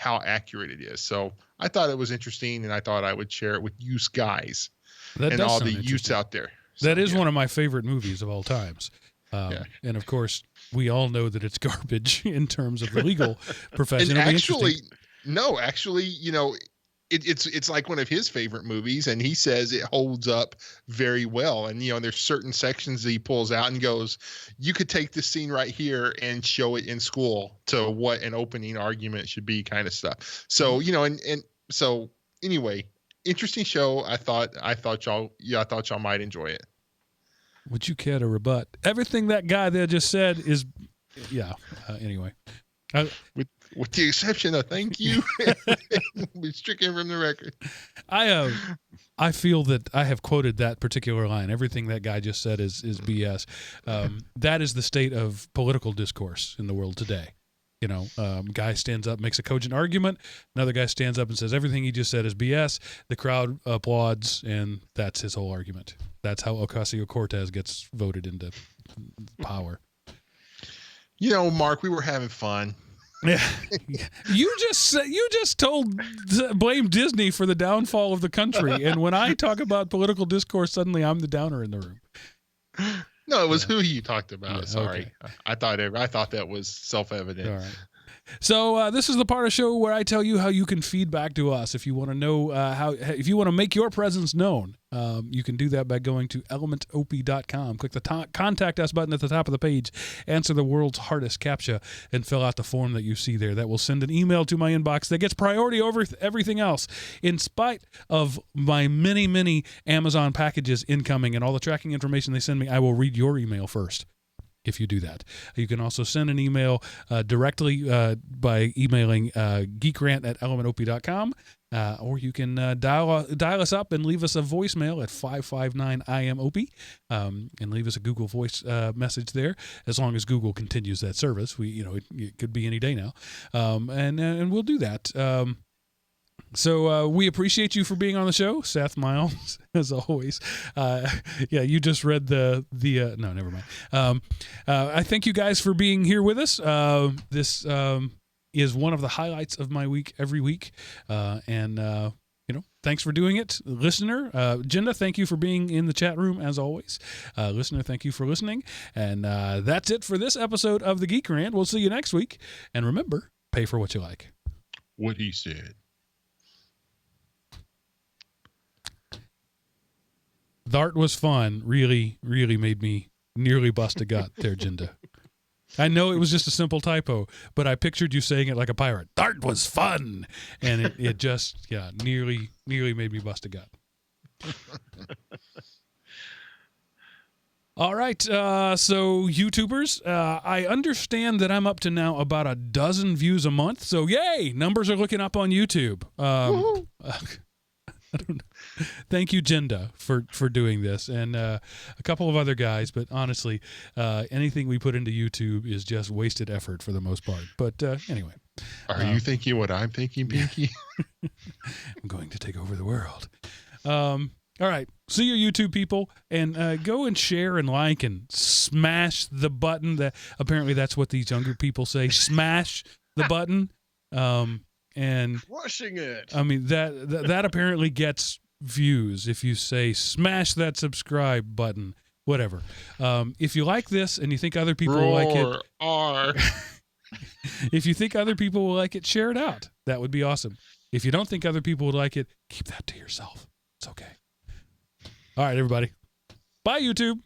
accurate it is. So I thought it was interesting, and I thought I would share it with you guys and all the youths out there. So, that is one of my favorite movies of all times. And of course, we all know that it's garbage in terms of the legal profession. And actually, it's like one of his favorite movies, and he says it holds up very well. And there's certain sections that he pulls out and goes, you could take this scene right here and show it in school to what an opening argument should be, kind of stuff. So and so anyway, interesting show. I thought y'all might enjoy it. Would you care to rebut everything that guy there just said? Is anyway. With the exception of thank you, be stricken from the record. I feel that I have quoted that particular line. Everything that guy just said is BS. That is the state of political discourse in the world today. Guy stands up, makes a cogent argument. Another guy stands up and says everything he just said is BS. The crowd applauds, and that's his whole argument. That's how Ocasio-Cortez gets voted into power. Mark, we were having fun. Yeah, you just blame Disney for the downfall of the country, and when I talk about political discourse, suddenly I'm the downer in the room. No, it was who you talked about. Yeah, Sorry, okay. I thought that was self-evident. All right. So this is the part of the show where I tell you how you can feedback to us. If you want to know if you want to make your presence known, you can do that by going to elementop.com. Click the contact us button at the top of the page, answer the world's hardest CAPTCHA, and fill out the form that you see there. That will send an email to my inbox that gets priority over everything else. In spite of my many, many Amazon packages incoming and all the tracking information they send me, I will read your email first. If you do that, you can also send an email directly by emailing geekrant@elementop.com, or you can dial us up and leave us a voicemail at 559-IM-OP, and leave us a Google Voice message there. As long as Google continues that service, it could be any day now, and we'll do that. So we appreciate you for being on the show, Seth Miles, as always. You just read the no, never mind. I thank you guys for being here with us. This is one of the highlights of my week every week, and thanks for doing it, listener. Jinda, thank you for being in the chat room as always. Listener, thank you for listening. And that's it for this episode of the Geek Rant. We'll see you next week, and remember, pay for what you like. What he said. Thart was fun. Really, really made me nearly bust a gut there, Jinda. I know it was just a simple typo, but I pictured you saying it like a pirate. Thart was fun. And it just, nearly made me bust a gut. All right. So YouTubers, I understand that I'm up to now about 12 views a month. So yay, numbers are looking up on YouTube. I don't know. Thank you, Jinda, for doing this, and a couple of other guys. But honestly, anything we put into YouTube is just wasted effort for the most part. But anyway. Are you thinking what I'm thinking, Pinky? I'm going to take over the world. All right. See you, YouTube people, and go and share and like and smash the button. That apparently that's what these younger people say. Smash the button. And crushing it. I mean that apparently gets views if you say smash that subscribe button, whatever. If you like this and you think other people will like it, if you think other people will like it, share it out. That would be awesome. If you don't think other people would like it, keep that to yourself. It's okay. All right, everybody. Bye, YouTube.